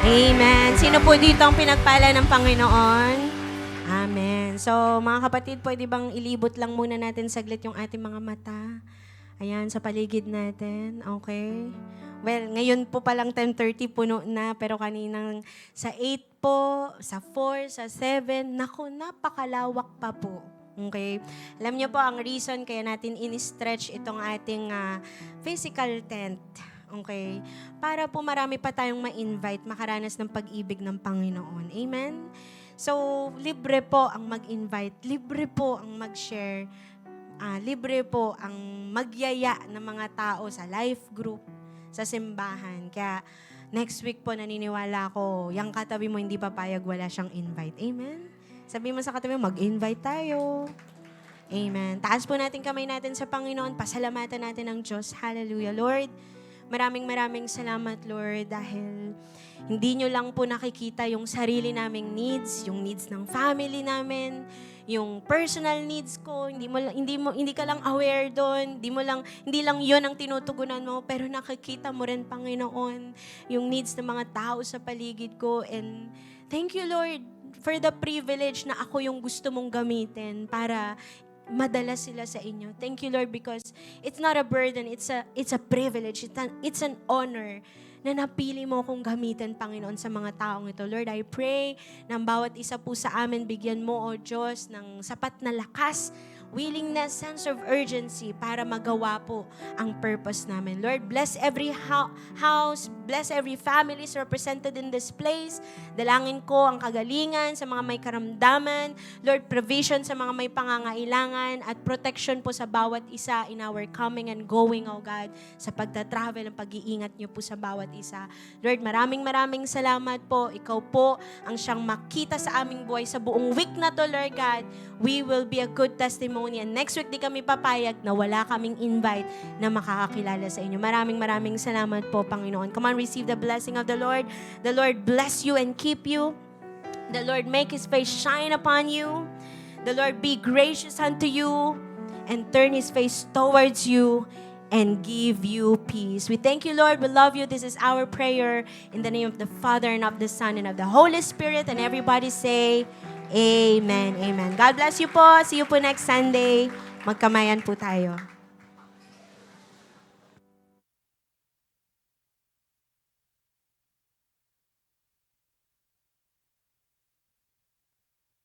Amen. Sino po dito ang pinagpala ng Panginoon? Amen. So, mga kapatid, pwede bang ilibot lang muna natin saglit yung ating mga mata? Ayan, sa paligid natin. Okay? Well, ngayon po palang 10:30 puno na, pero kaninang sa 8 po, sa 4, sa 7, naku, napakalawak pa po. Okay? Alam niyo po, ang reason kaya natin in-stretch itong ating physical tent. Okay? Para po marami pa tayong ma-invite, makaranas ng pag-ibig ng Panginoon. Amen? So, libre po ang mag-invite, libre po ang mag-share, libre po ang magyaya ng mga tao sa life group, sa simbahan. Kaya, next week po, naniniwala ko, yung katabi mo hindi papayag, wala siyang invite. Amen? Sabi mo sa katabi mo, mag-invite tayo. Amen. Taas po natin kamay natin sa Panginoon, pasalamatan natin ang Diyos. Hallelujah. Lord, maraming salamat, Lord, dahil hindi nyo lang po nakikita yung sarili naming needs, yung needs ng family namin, yung personal needs ko, hindi ka lang aware doon, hindi lang 'yon ang tinutugunan mo, pero nakikita mo rin, Panginoon, yung needs ng mga tao sa paligid ko. And thank you, Lord, for the privilege na ako yung gusto mong gamitin para madala sila sa inyo. Thank you, Lord, because it's not a burden, it's a privilege, it's an honor na napili mo kong gamitin, Panginoon, sa mga taong ito. Lord, I pray na bawat isa po sa amin, bigyan mo, O Diyos, ng sapat na lakas, willingness, sense of urgency para magawa po ang purpose namin. Lord, bless every house, bless every families represented in this place. Dalangin ko ang kagalingan sa mga may karamdaman. Lord, provision sa mga may pangangailangan at protection po sa bawat isa in our coming and going, O God, sa pagta-travel ang pag-iingat niyo po sa bawat isa. Lord, maraming salamat po. Ikaw po ang siyang makita sa aming buhay sa buong week na to, Lord God. We will be a good testimony. And next week, di kami papayag na wala kaming invite na makakakilala sa inyo. Maraming salamat po, Panginoon. Come on, receive the blessing of the Lord. The Lord bless you and keep you. The Lord make His face shine upon you. The Lord be gracious unto you and turn His face towards you and give you peace. We thank you, Lord. We love you. This is our prayer in the name of the Father and of the Son and of the Holy Spirit. And everybody say, Amen. Amen. God bless you po. See you po next Sunday. Magkamayan po tayo.